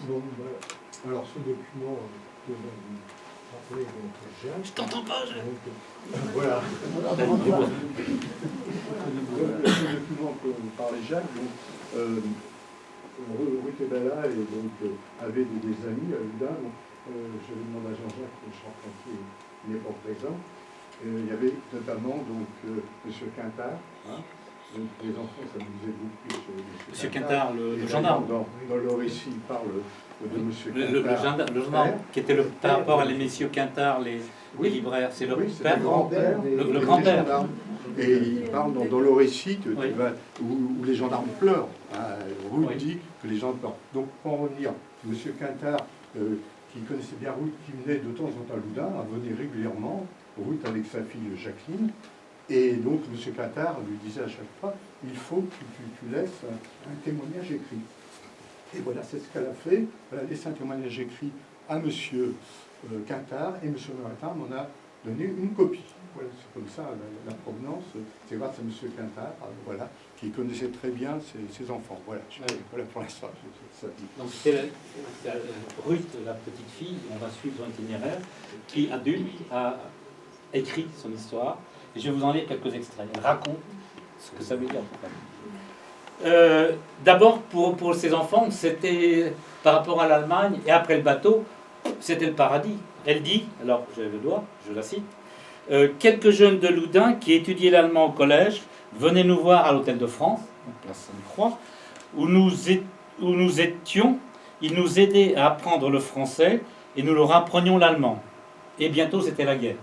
S2: Bon, alors ce document que vous rappelez, donc Jacques.
S1: Je t'entends pas, Jacques.
S2: Voilà.
S3: Ce document que vous parlez, Jacques, donc, Ruth et Bella et donc, avaient des amis à Loudun. Je vais demander à Jean-Jacques, le charpentier, n'est pas présent. Il y avait notamment donc, M. Quintard. Hein. Donc, les enfants s'amusaient beaucoup sur
S1: M. Quintard, le gendarme.
S3: Dans le récit, il parle de M.
S1: Le gendarme, qui était par rapport à les messieurs Quintard, les libraires, c'est le père,
S3: le grand-père.
S1: Le grand-père.
S3: Et il parle dans le récit
S1: Oui.
S3: où les gendarmes pleurent. Hein. Ruth
S1: Oui.
S3: dit que les gens pleurent. Donc, pour en revenir, M. Quintard, qui connaissait bien Ruth, qui venait de temps en temps à Loudun, venait régulièrement, Ruth avec sa fille Jacqueline. Et donc, M. Quintard lui disait à chaque fois, il faut que tu laisses un témoignage écrit. Et voilà, c'est ce qu'elle a fait. Elle a laissé un témoignage écrit à M. Quintard, et M. Quintard m'en a donné une copie. Voilà, c'est comme ça, la provenance, c'est grâce à M. Quintard, voilà, qui connaissait très bien ses enfants. Voilà, voilà pour l'instant.
S1: Donc c'est Ruth, la petite fille, on va suivre son itinéraire, qui, adulte, a écrit son histoire. Et je vais vous en lire quelques extraits. Elle raconte ce que ça veut dire. D'abord, pour ses enfants, c'était par rapport à l'Allemagne, et après le bateau, c'était le paradis. Elle dit, alors j'ai le doigt, je la cite, quelques jeunes de Loudun qui étudiaient l'allemand au collège venaient nous voir à l'Hôtel de France, place Sainte-Croix, où nous étions. Ils nous aidaient à apprendre le français et nous leur apprenions l'allemand. Et bientôt, c'était la guerre.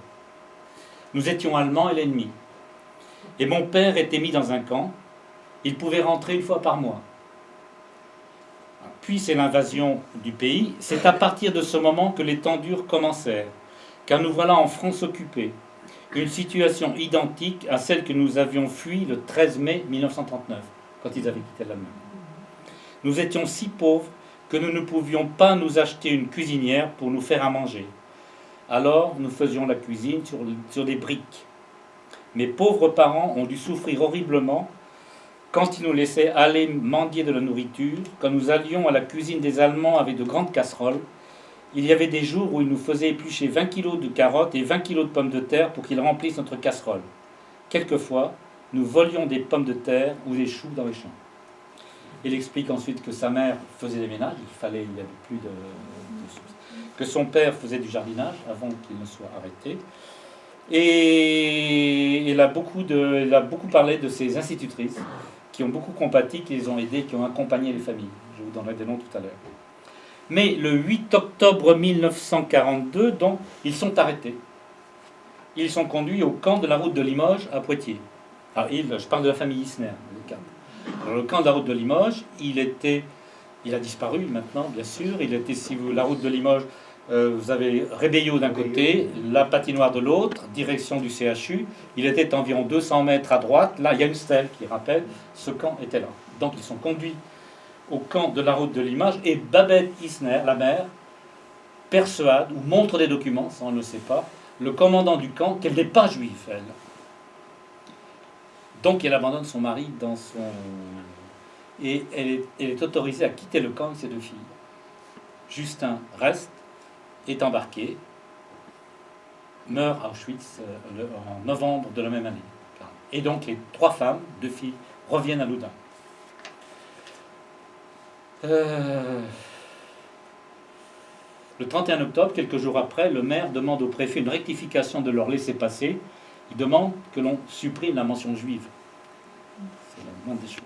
S1: Nous étions allemands et l'ennemi. Et mon père était mis dans un camp. Il pouvait rentrer une fois par mois. Puis c'est l'invasion du pays. C'est à partir de ce moment que les temps durs commencèrent. Car nous voilà en France occupée. Une situation identique à celle que nous avions fui le 13 mai 1939, quand ils avaient quitté l'Allemagne. Nous étions si pauvres que nous ne pouvions pas nous acheter une cuisinière pour nous faire à manger. Alors, nous faisions la cuisine sur des briques. Mes pauvres parents ont dû souffrir horriblement quand ils nous laissaient aller mendier de la nourriture, quand nous allions à la cuisine des Allemands avec de grandes casseroles. Il y avait des jours où ils nous faisaient éplucher 20 kilos de carottes et 20 kilos de pommes de terre pour qu'ils remplissent notre casserole. Quelquefois, nous volions des pommes de terre ou des choux dans les champs. Il explique ensuite que sa mère faisait des ménages, il n'y avait plus de que son père faisait du jardinage avant qu'il ne soit arrêté. Et il a beaucoup parlé de ses institutrices qui ont beaucoup compati, qui les ont aidés, qui ont accompagné les familles. Je vous donnerai des noms tout à l'heure. Mais le 8 octobre 1942, donc, ils sont arrêtés. Ils sont conduits au camp de la route de Limoges à Poitiers. Alors, je parle de la famille Isner. Le camp de la route de Limoges, il a disparu maintenant, bien sûr. Il était, si vous, la route de Limoges, vous avez Rébelliau d'un côté, la patinoire de l'autre, direction du CHU. Il était environ 200 mètres à droite. Là, il y a une stèle qui rappelle, ce camp était là. Donc, ils sont conduits au camp de la route de Limoges, et Babette Isner, la mère, persuade ou montre des documents, ça on ne le sait pas, le commandant du camp qu'elle n'est pas juive, elle. Donc elle abandonne son mari dans son... Et elle est autorisée à quitter le camp avec ses deux filles. Justin reste, est embarqué, meurt à Auschwitz en novembre de la même année. Et donc les trois femmes, deux filles, reviennent à Loudun. Le 31 octobre, quelques jours après, le maire demande au préfet une rectification de leur laissez-passer. Il demande que l'on supprime la mention juive. C'est la moindre des choses.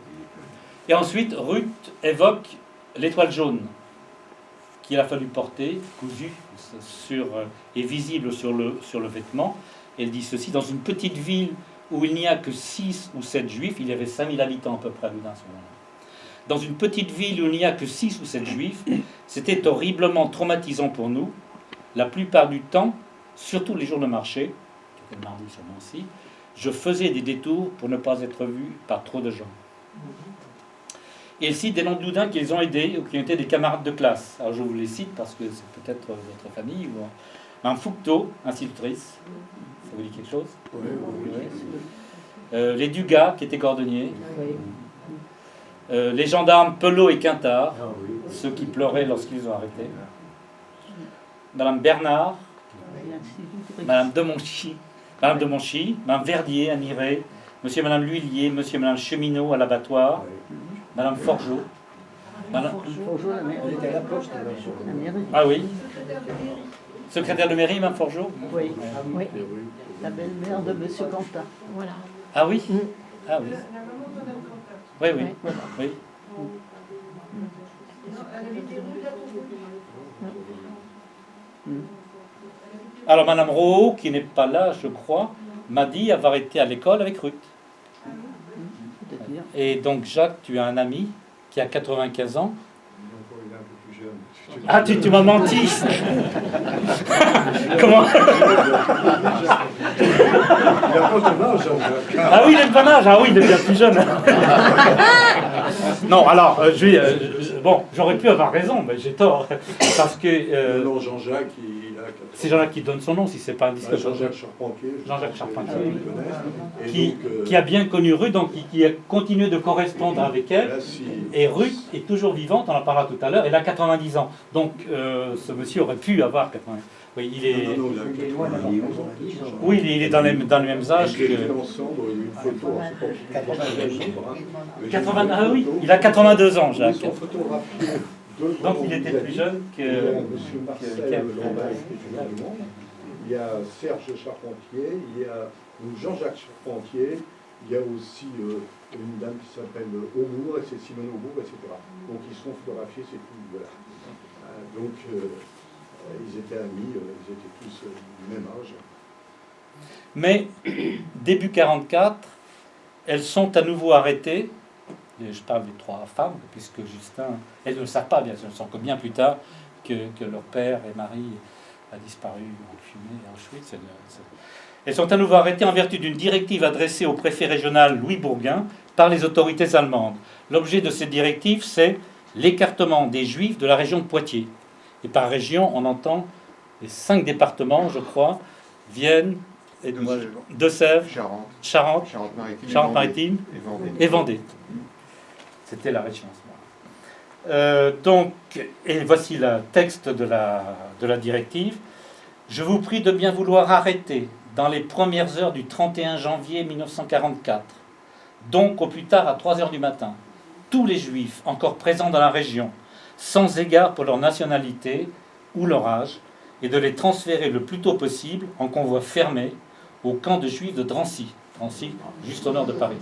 S1: Et ensuite, Ruth évoque l'étoile jaune qu'il a fallu porter, cousue et visible sur le vêtement. Elle dit ceci: dans une petite ville où il n'y a que 6 ou 7 juifs, il y avait 5000 habitants à peu près à Loudun à ce moment-là. Dans une petite ville où il n'y a que 6 ou 7 juifs, c'était horriblement traumatisant pour nous. La plupart du temps, surtout les jours de marché, s'appelle Marmouche à Nancy, je faisais des détours pour ne pas être vu par trop de gens. Et il cite des noms de Loudun qui les ont aidés ou qui ont été des camarades de classe. Alors je vous les cite parce que c'est peut-être votre famille. Ou... Mme Fouquetot, institutrice, ça vous dit quelque chose?
S3: Oui, oui,
S1: oui. Les Dugas, qui étaient cordonniers. Les gendarmes Pelot et Quintard, ceux qui pleuraient lorsqu'ils ont arrêté. Madame Bernard, Madame de Monchy, Madame Verdier à Niré, Monsieur et Madame L'Huillier, Monsieur et Madame Cheminot à l'abattoir, Madame Forgeot. Madame...
S2: Elle était à la poste,
S5: La mairie.
S1: Ah oui. Secrétaire de mairie, Madame Forgeot.
S5: Oui, oui. La belle-mère de Monsieur Cantat. Voilà.
S1: Ah oui. Ah oui. Oui, oui.
S5: Voilà.
S1: Oui. Alors Madame Rowe, qui n'est pas là, je crois, m'a dit avoir été à l'école avec Ruth.
S5: C'est-à-dire
S1: Et donc Jacques, tu as un ami qui a 95 ans.
S3: il est un peu plus jeune.
S1: Ah, tu m'as menti. Comment?
S3: Il n'a pas ton âge, Jean-Jacques.
S1: Ah oui, il est de bon âge. Ah oui, il est bien plus jeune. Non, alors, bon, j'aurais pu avoir raison, mais j'ai tort. Parce que...
S3: Non, Jean-Jacques, il a 80.
S1: c'est Jean-Jacques qui donne son nom, si c'est pas indiscret.
S3: Jean-Jacques Charpentier.
S1: Jean-Jacques Charpentier,
S3: je
S1: oui.
S3: le connais. Et
S1: Qui,
S3: donc,
S1: qui a bien connu Ruth, donc qui a continué de correspondre avec elle.
S3: là, si-
S1: Et Ruth est toujours vivante, on en parlera tout à l'heure, elle a 90 ans. Donc ce monsieur aurait pu avoir 80 ans. Oui, il est,
S3: Non, non, il a 90 ans.
S1: oui, il est dans les mêmes âges
S3: Ils étaient
S1: que...
S3: ensemble, il y a eu une photo, je sais pas.
S1: 80, ah oui, il a 82 ans,
S3: Ils
S1: Jacques.
S3: sont photographiés devant
S1: Donc il était plus jeune
S3: Il y a
S1: que...
S3: M. Marcel Lambert, qui est une allemande. Il y a Serge Charpentier, il y a Jean-Jacques Charpentier, il y a aussi une dame qui s'appelle Aubourg, et c'est Simone Aubourg, etc. Donc ils sont photographiés, c'est tout. Voilà. Donc ils étaient amis, ils étaient tous du même âge.
S1: Mais début 44, elles sont à nouveau arrêtées. Et je parle des trois femmes, puisque Justin... Elles ne le savent pas, bien sûr, elles ne sont que bien plus tard que leur père et mari a disparu en fumée à Auschwitz. Elles sont à nouveau arrêtées en vertu d'une directive adressée au préfet régional Louis Bourguin par les autorités allemandes. L'objet de cette directive, c'est l'écartement des Juifs de la région de Poitiers. Et par région, on entend les 5 départements, je crois, Vienne, Deux-Sèvres, Charente, Charente-Maritime et Vendée. C'était la région. Donc, et voici le texte de la directive. Je vous prie de bien vouloir arrêter dans les premières heures du 31 janvier 1944, donc au plus tard à 3 heures du matin, tous les Juifs encore présents dans la région, sans égard pour leur nationalité ou leur âge, et de les transférer le plus tôt possible en convoi fermé au camp de Juifs de Drancy, juste au nord de Paris.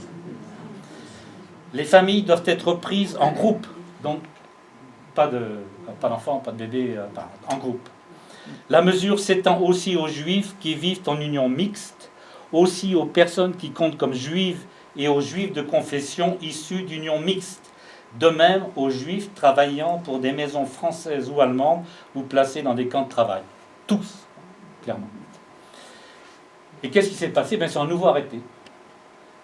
S1: Les familles doivent être prises en groupe, donc pas d'enfants, pas de bébés, en groupe. La mesure s'étend aussi aux Juifs qui vivent en union mixte, aussi aux personnes qui comptent comme juives et aux Juifs de confession issus d'union mixte, de même aux Juifs travaillant pour des maisons françaises ou allemandes ou placés dans des camps de travail. Tous, clairement. Et qu'est-ce qui s'est passé? Ils sont à nouveau arrêtés.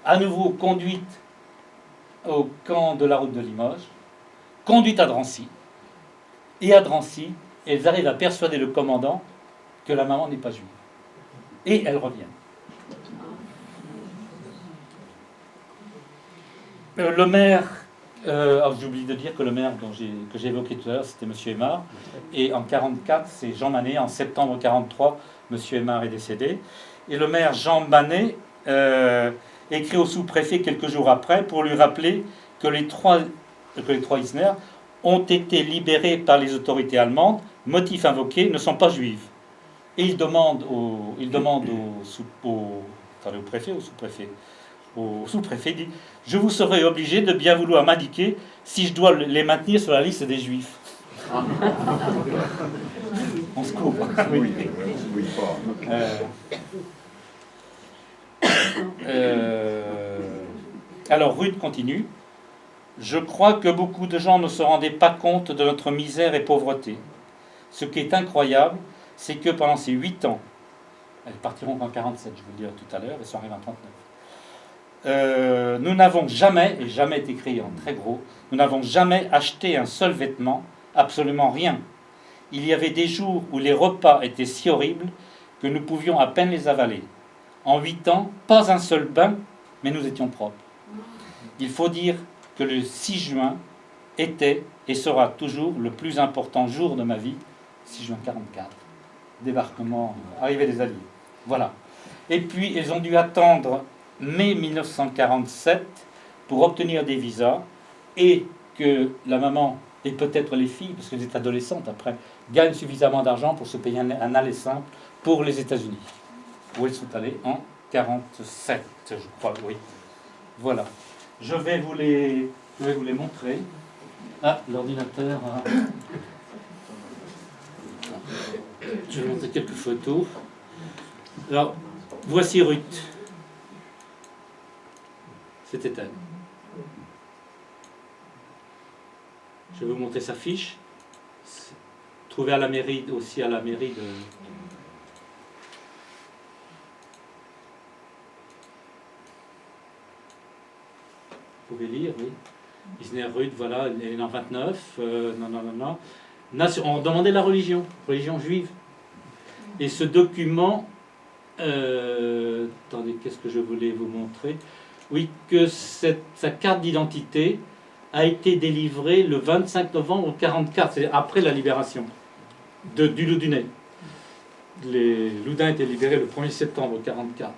S1: À nouveau conduite au camp de la route de Limoges, conduite à Drancy. Et à Drancy, elles arrivent à persuader le commandant que la maman n'est pas juive. Et elles reviennent. Le maire, j'ai oublié de dire que le maire que j'ai évoqué tout à l'heure, c'était M. Aymar. Et en 1944, c'est Jean Manet. En septembre 1943, M. Aymar est décédé. Et le maire Jean Manet écrit au sous-préfet quelques jours après pour lui rappeler que les trois Isner ont été libérés par les autorités allemandes, motifs invoqués ne sont pas juifs. Et il demande au préfet, au sous-préfet, il dit « Je vous serai obligé de bien vouloir m'indiquer si je dois les maintenir sur la liste des juifs. » On se couvre. Oui. Alors Ruth continue. Je crois que beaucoup de gens ne se rendaient pas compte de notre misère et pauvreté. Ce qui est incroyable, c'est que pendant ces 8 ans, Elles partiront en 1947, je vous le dirai tout à l'heure, elles sont arrivées en 1939. Nous n'avons jamais, et jamais est écrit en très gros, nous n'avons jamais acheté un seul vêtement, absolument rien. Il y avait des jours où les repas étaient si horribles que nous pouvions à peine les avaler. En 8 ans, pas un seul bain, mais nous étions propres. Il faut dire que le 6 juin était et sera toujours le plus important jour de ma vie, 6 juin 1944. Débarquement, arrivée des Alliés. Voilà. Et puis, ils ont dû attendre mai 1947 pour obtenir des visas et que la maman et peut-être les filles, parce qu'elles étaient adolescentes après, gagnent suffisamment d'argent pour se payer un aller simple pour les États-Unis, où elles sont allées en 1947, je crois, oui. Voilà. Je vais vous les montrer. Ah, l'ordinateur. Je vais montrer quelques photos. Alors, voici Ruth. C'était elle. Je vais vous montrer sa fiche. Trouvée à la mairie, aussi à la mairie de... Vous pouvez lire, oui. Isner Ruth, voilà, elle est en 29. Non. On demandait la religion juive. Et ce document, attendez, qu'est-ce que je voulais vous montrer? Oui, que sa carte d'identité a été délivrée le 25 novembre 1944, c'est après la libération du Loudunais. Les Loudun étaient libérés le 1er septembre 1944.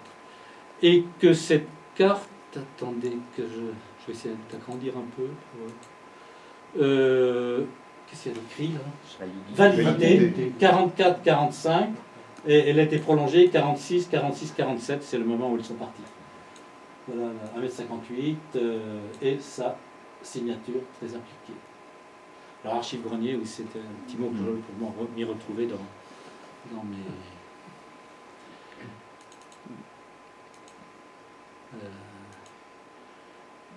S1: Et que cette carte, attendez, que je vais essayer d'agrandir un peu. Qu'est-ce qu'il y a écrit là? Validité 44-45, et elle a été prolongée 46-47, c'est le moment où ils sont partis. Voilà, 1m58 et sa signature très appliquée. Alors archive grenier, oui, c'était un petit mot pour m'y retrouver dans mes...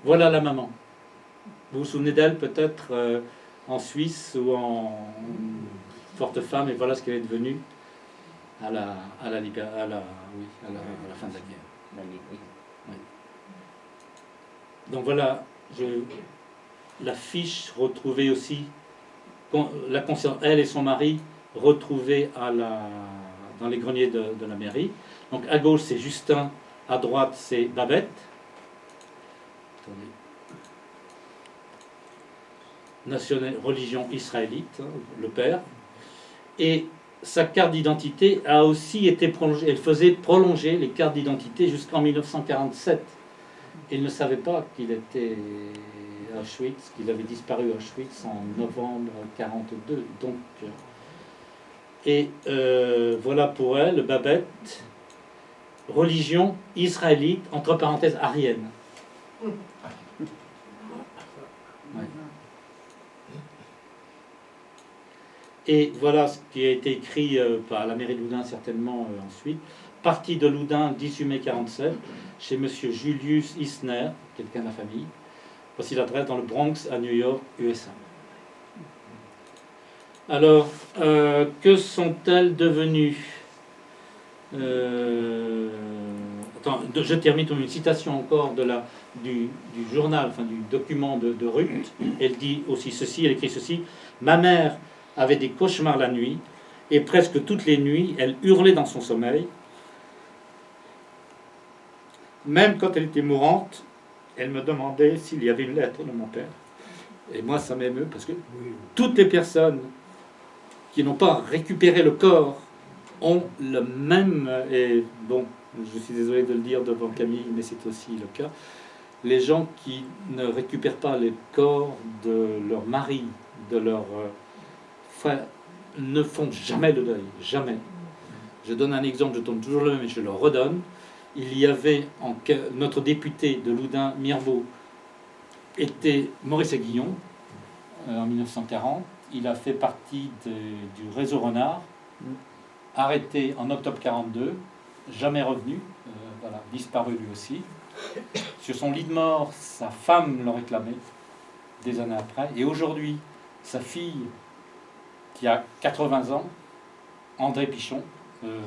S1: Voilà la maman. Vous vous souvenez d'elle peut-être en Suisse ou en forte femme, et voilà ce qu'elle est devenue à la fin de la guerre. Oui. Donc voilà, la fiche retrouvée aussi, la concerne elle et son mari, retrouvée dans les greniers de la mairie. Donc à gauche c'est Justin, à droite c'est Babette. Religion israélite, le père. Et sa carte d'identité a aussi été prolongée. Elle faisait prolonger les cartes d'identité jusqu'en 1947. Il ne savait pas qu'il était à Auschwitz, qu'il avait disparu à Auschwitz en novembre 1942. Donc, voilà pour elle, Babette, religion israélite, entre parenthèses, arienne. Ouais. Et voilà ce qui a été écrit par la mairie de Loudun certainement ensuite. Partie de Loudun, 18 mai 1947, chez M. Julius Isner, quelqu'un de la famille. Voici l'adresse dans le Bronx, à New York, USA. Alors, que sont-elles devenues? Je termine par une citation encore du journal, enfin du document de Ruth. Elle dit aussi ceci, elle écrit ceci: ma mère avait des cauchemars la nuit, et presque toutes les nuits, elle hurlait dans son sommeil. Même quand elle était mourante, elle me demandait s'il y avait une lettre de mon père. Et moi, ça m'émeut, parce que toutes les personnes qui n'ont pas récupéré le corps ont le même... Et bon, je suis désolé de le dire devant Camille, mais c'est aussi le cas. Les gens qui ne récupèrent pas les corps de leur mari, de leur frère, ne font jamais le deuil, jamais. Je donne un exemple, je donne toujours le même et je le redonne. Il y avait notre député de Loudun, Mirbeau, était Maurice Aiguillon en 1940. Il a fait partie du réseau Renard, arrêté en octobre 1942, jamais revenu, voilà, disparu lui aussi. Sur son lit de mort, sa femme le réclamait des années après. Et aujourd'hui, sa fille, qui a 80 ans, André Pichon,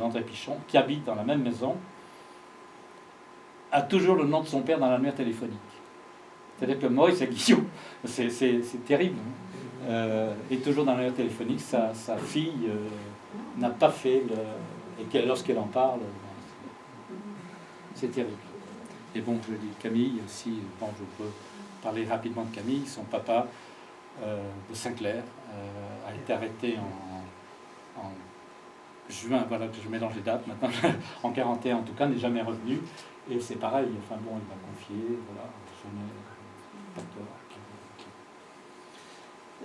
S1: André Pichon, qui habite dans la même maison, a toujours le nom de son père dans l'annuaire téléphonique. C'est-à-dire que Maurice et Guillaume, c'est terrible, est toujours dans l'annuaire téléphonique. Sa fille n'a pas fait, et lorsqu'elle en parle, c'est terrible. Et bon, je dis Camille aussi, bon, je peux parler rapidement de Camille. Son papa de Saint-Clair a été arrêté en juin, voilà que je mélange les dates maintenant, en 41 en tout cas, n'est jamais revenu. Et c'est pareil, enfin bon, il m'a confié, voilà,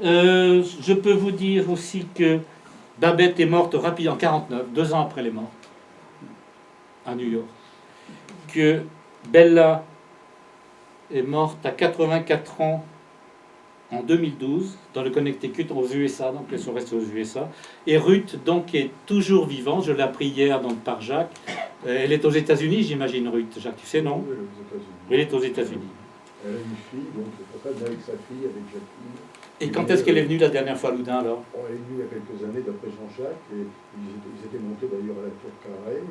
S1: je peux vous dire aussi que Babette est morte rapidement en 49, 2 ans après les morts, à New York. Que Bella est morte à 84 ans en 2012 dans le Connecticut aux USA, donc elles sont restées aux USA. Et Ruth donc est toujours vivante, je l'ai appris hier donc par Jacques. Elle est aux États-Unis, j'imagine, Ruth. Jacques, tu sais, non?
S2: Oui, aux États-Unis.
S1: Elle est aux États-Unis.
S2: Elle a une fille, donc le papa vient avec sa fille, avec Jacqueline.
S1: Et quand est-ce qu'elle est venue la dernière fois à Loudun alors?
S2: Bon, elle est venue il y a quelques années d'après Jean-Jacques, et ils étaient montés d'ailleurs à la Tour Carré,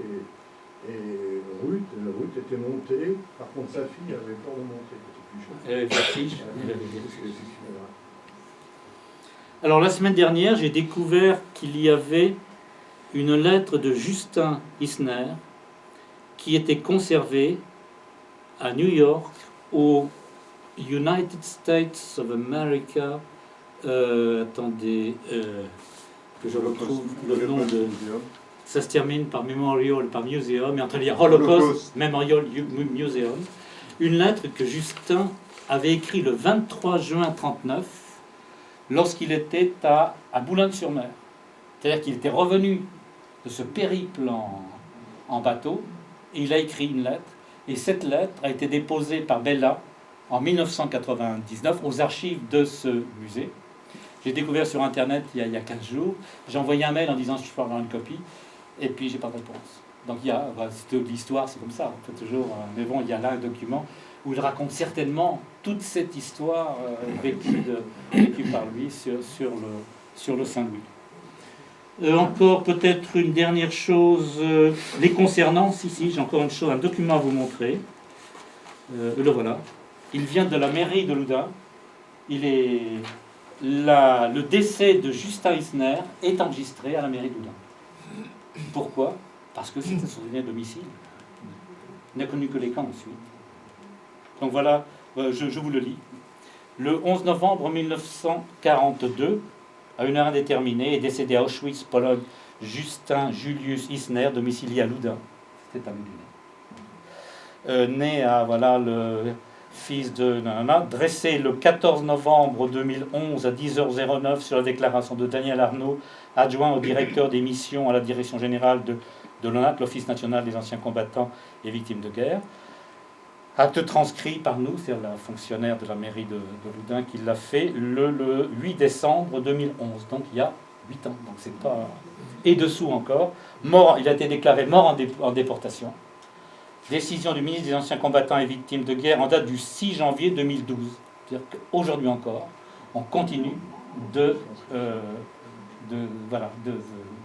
S2: et Ruth était montée, par contre sa fille avait peur de monter, c'était plus chaud.
S1: Elle avait vertige. Alors la semaine dernière, j'ai découvert qu'il y avait une lettre de Justin Isner qui était conservée à New York au United States of America. Attendez, que je retrouve le nom de... Ça se termine par Memorial, par Museum, mais entre les Holocaust Memorial Museum. Une lettre que Justin avait écrite le 23 juin 1939 lorsqu'il était à Boulogne-sur-Mer. C'est-à-dire qu'il était revenu de ce périple en bateau, et il a écrit une lettre, et cette lettre a été déposée par Bella en 1999 aux archives de ce musée. J'ai découvert sur Internet il y a 15 jours, j'ai envoyé un mail en disant je peux avoir une copie, et puis j'ai pas de réponse. Donc il y a, l'histoire c'est comme ça, on peut toujours, mais bon, il y a là un document où il raconte certainement toute cette histoire vécue par lui sur le Saint-Louis. Encore peut-être une dernière chose les concernant. Si, j'ai encore une chose, un document à vous montrer. Le voilà. Il vient de la mairie de Loudun. Le décès de Justin Isner est enregistré à la mairie de Loudun. Pourquoi? Parce que c'était son dernier domicile. Il n'a connu que les camps ensuite. Donc voilà, je vous le lis. Le 11 novembre 1942, à une heure indéterminée, est décédé à Auschwitz, Pologne, Justin Julius Isner, domicilié à Loudun. C'était à Loudun. Né à, voilà, le fils de Nana, dressé le 14 novembre 2011 à 10h09 sur la déclaration de Daniel Arnaud, adjoint au directeur des missions à la direction générale de l'ONAC, l'Office national des anciens combattants et victimes de guerre. Acte transcrit par nous, c'est la fonctionnaire de la mairie de Loudun qui l'a fait le 8 décembre 2011, donc il y a 8 ans. Donc c'est pas... Et dessous encore, mort, il a été déclaré mort en déportation. Décision du ministre des anciens combattants et victimes de guerre en date du 6 janvier 2012. C'est-à-dire qu'aujourd'hui encore, on continue de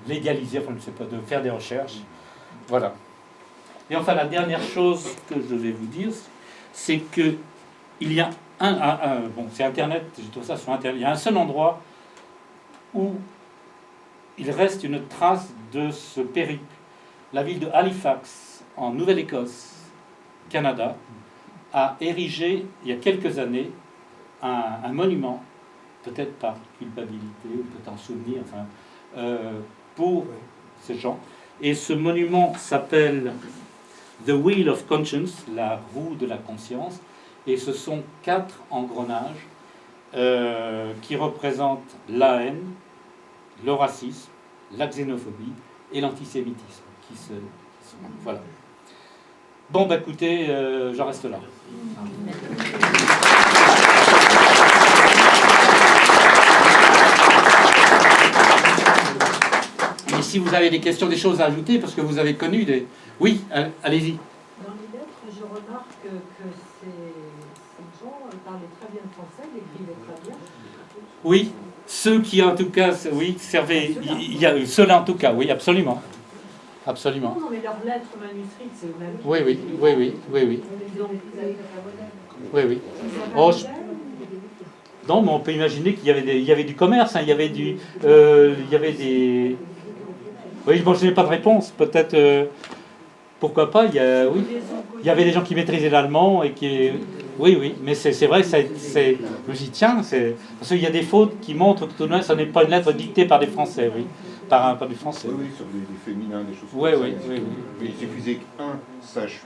S1: légaliser, enfin je ne sais pas, de faire des recherches. Voilà. Et enfin, la dernière chose que je vais vous dire, c'est que il y a bon, c'est Internet, j'ai trouvé ça sur Internet, il y a un seul endroit où il reste une trace de ce périple. La ville de Halifax, en Nouvelle-Écosse, Canada, a érigé, il y a quelques années, un monument, peut-être par culpabilité, peut-être en souvenir, enfin, pour ces gens. Et ce monument s'appelle The Wheel of Conscience, la roue de la conscience, et ce sont 4 engrenages qui représentent la haine, le racisme, la xénophobie et l'antisémitisme. Voilà. Bon, bah écoutez, j'en reste là. Et si vous avez des questions, des choses à ajouter, parce que vous avez connu des... Oui, allez-y.
S6: Dans les lettres, je remarque que ces gens parlaient très bien français, ils écrivaient très bien.
S1: Oui, ceux qui en tout cas, oui, servaient... Il y a ceux-là en tout cas, oui, absolument. absolument.
S6: Non, mais leurs lettres manuscrites, c'est eux-mêmes.
S1: Oui, oui, oui, oui, oui, oui.
S6: Ils ont-
S1: Oui, oui.
S6: ils avaient
S1: Oh,
S6: un
S1: je-
S6: modèle.
S1: Non, mais on peut imaginer qu'il y avait, il y avait du commerce, hein, il y avait il y avait des... Oui, bon, je n'ai pas de réponse. Peut-être, pourquoi pas, oui. Il y avait des gens qui maîtrisaient l'allemand et qui... Oui, oui, mais c'est vrai que c'est... Je me dis, tiens, parce qu'il y a des fautes qui montrent que tout de même, ça n'est pas une lettre dictée par des Français, oui. Par du français.
S7: Oui, oui, sur des féminins, des choses comme
S1: Oui,
S7: ça.
S1: oui, oui, oui.
S7: Mais il suffisait qu'un sache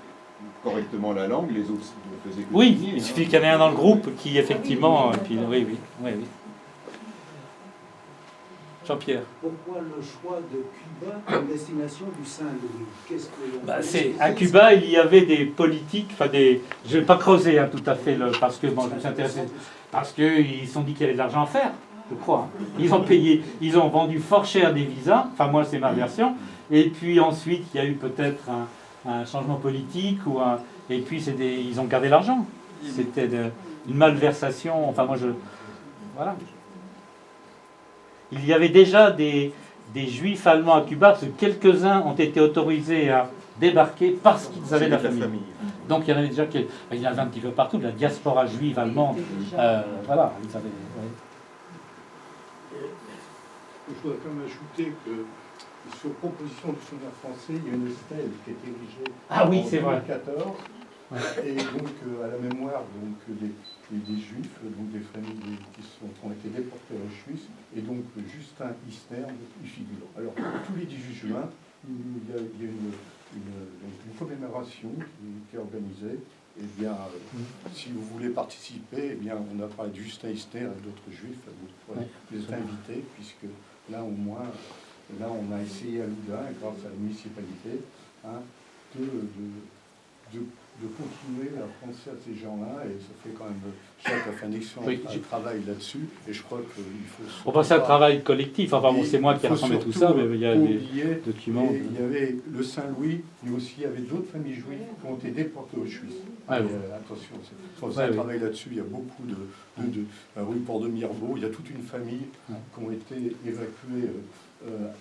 S7: correctement la langue, les autres ne faisaient que
S1: Oui,
S7: deviner,
S1: il
S7: hein.
S1: suffit qu'il y en ait un dans le groupe qui, effectivement... Et puis, oui, oui, oui, oui. Jean-Pierre.
S8: Pourquoi le choix de Cuba comme destination du Saint-Louis? Qu'est-ce que
S1: À Cuba, il y avait des politiques, enfin des... Je ne vais pas creuser tout à fait, parce que bon, je me suis intéressé, parce qu'ils se sont dit qu'il y avait de l'argent à faire, je crois. Ils ont payé, ils ont vendu fort cher des visas, enfin moi c'est ma version, et puis ensuite il y a eu peut-être un changement politique, et puis ils ont gardé l'argent. C'était une malversation, enfin moi je... Voilà. Il y avait déjà des juifs allemands à Cuba, parce que quelques-uns ont été autorisés à débarquer parce qu'ils avaient de la famille. Donc il y en avait déjà il y en avait un petit peu partout, de la diaspora juive allemande. Voilà, ils avaient. Ouais.
S3: Je voudrais quand même ajouter que sur proposition du Sénat français, il y a une stèle qui a été érigée
S1: Ah oui,
S3: en
S1: c'est vrai.
S3: 2014, et donc à la mémoire des Juifs, donc des familles qui ont été déportés à Auschwitz, et donc Justin Isner y figure. Alors, tous les 18 juin, il y a une commémoration qui est organisée. Eh bien, si vous voulez participer, eh bien, on a parlé de Justin Isner et d'autres Juifs, vous êtes invités, puisque là, au moins, là, on a essayé à Loudun, grâce à la municipalité, hein, de continuer à penser à ces gens-là, et ça fait quand même... Jacques a fait un excellent travail là-dessus, et je crois qu'il faut...
S1: On pense à un travail collectif, enfin bon, c'est moi qui ai rassemblé tout ça, mais il y a des documents...
S3: Il y avait le Saint-Louis, mais aussi il y avait d'autres familles juives qui ont été déportées au Auschwitz.
S1: Ah, oui.
S3: Attention, c'est un travail là-dessus, il y a beaucoup rue Port de Mirbeau, il y a toute une famille qui ont été évacuées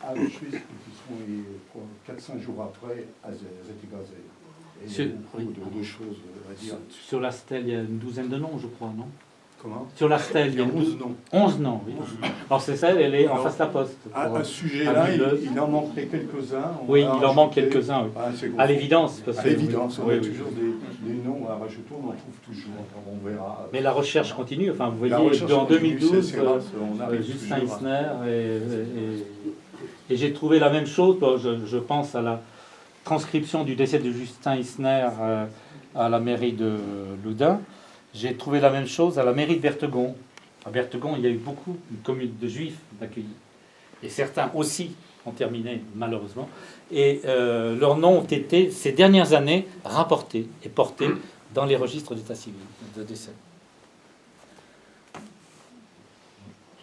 S3: à Auschwitz, qui sont 4-5 jours après, elles étaient gazées. Et il y a beaucoup de choses à dire.
S1: Sur la stèle, il y a une douzaine de noms, je crois, non?
S3: Comment?
S1: Sur la stèle,
S3: Il y a 11 noms.
S1: 11 noms, oui. Alors c'est celle, elle est en face de la poste.
S3: À ce sujet-là, il en manquerait quelques-uns.
S1: Oui, il en manque quelques-uns, oui. À l'évidence.
S3: À l'évidence, on a toujours des noms à rajouter, on en trouve toujours. On verra.
S1: Mais la recherche continue. Enfin, vous voyez, en 2012, Justin Isner, et j'ai trouvé la même chose. Je pense à la transcription du décès de Justin Isner à la mairie de Loudun. J'ai trouvé la même chose à la mairie de Bertegon. À Bertegon, il y a eu beaucoup de communes de juifs accueillis. Et certains aussi ont terminé, malheureusement. Et leurs noms ont été, ces dernières années, rapportés et portés dans les registres d'état civil de décès.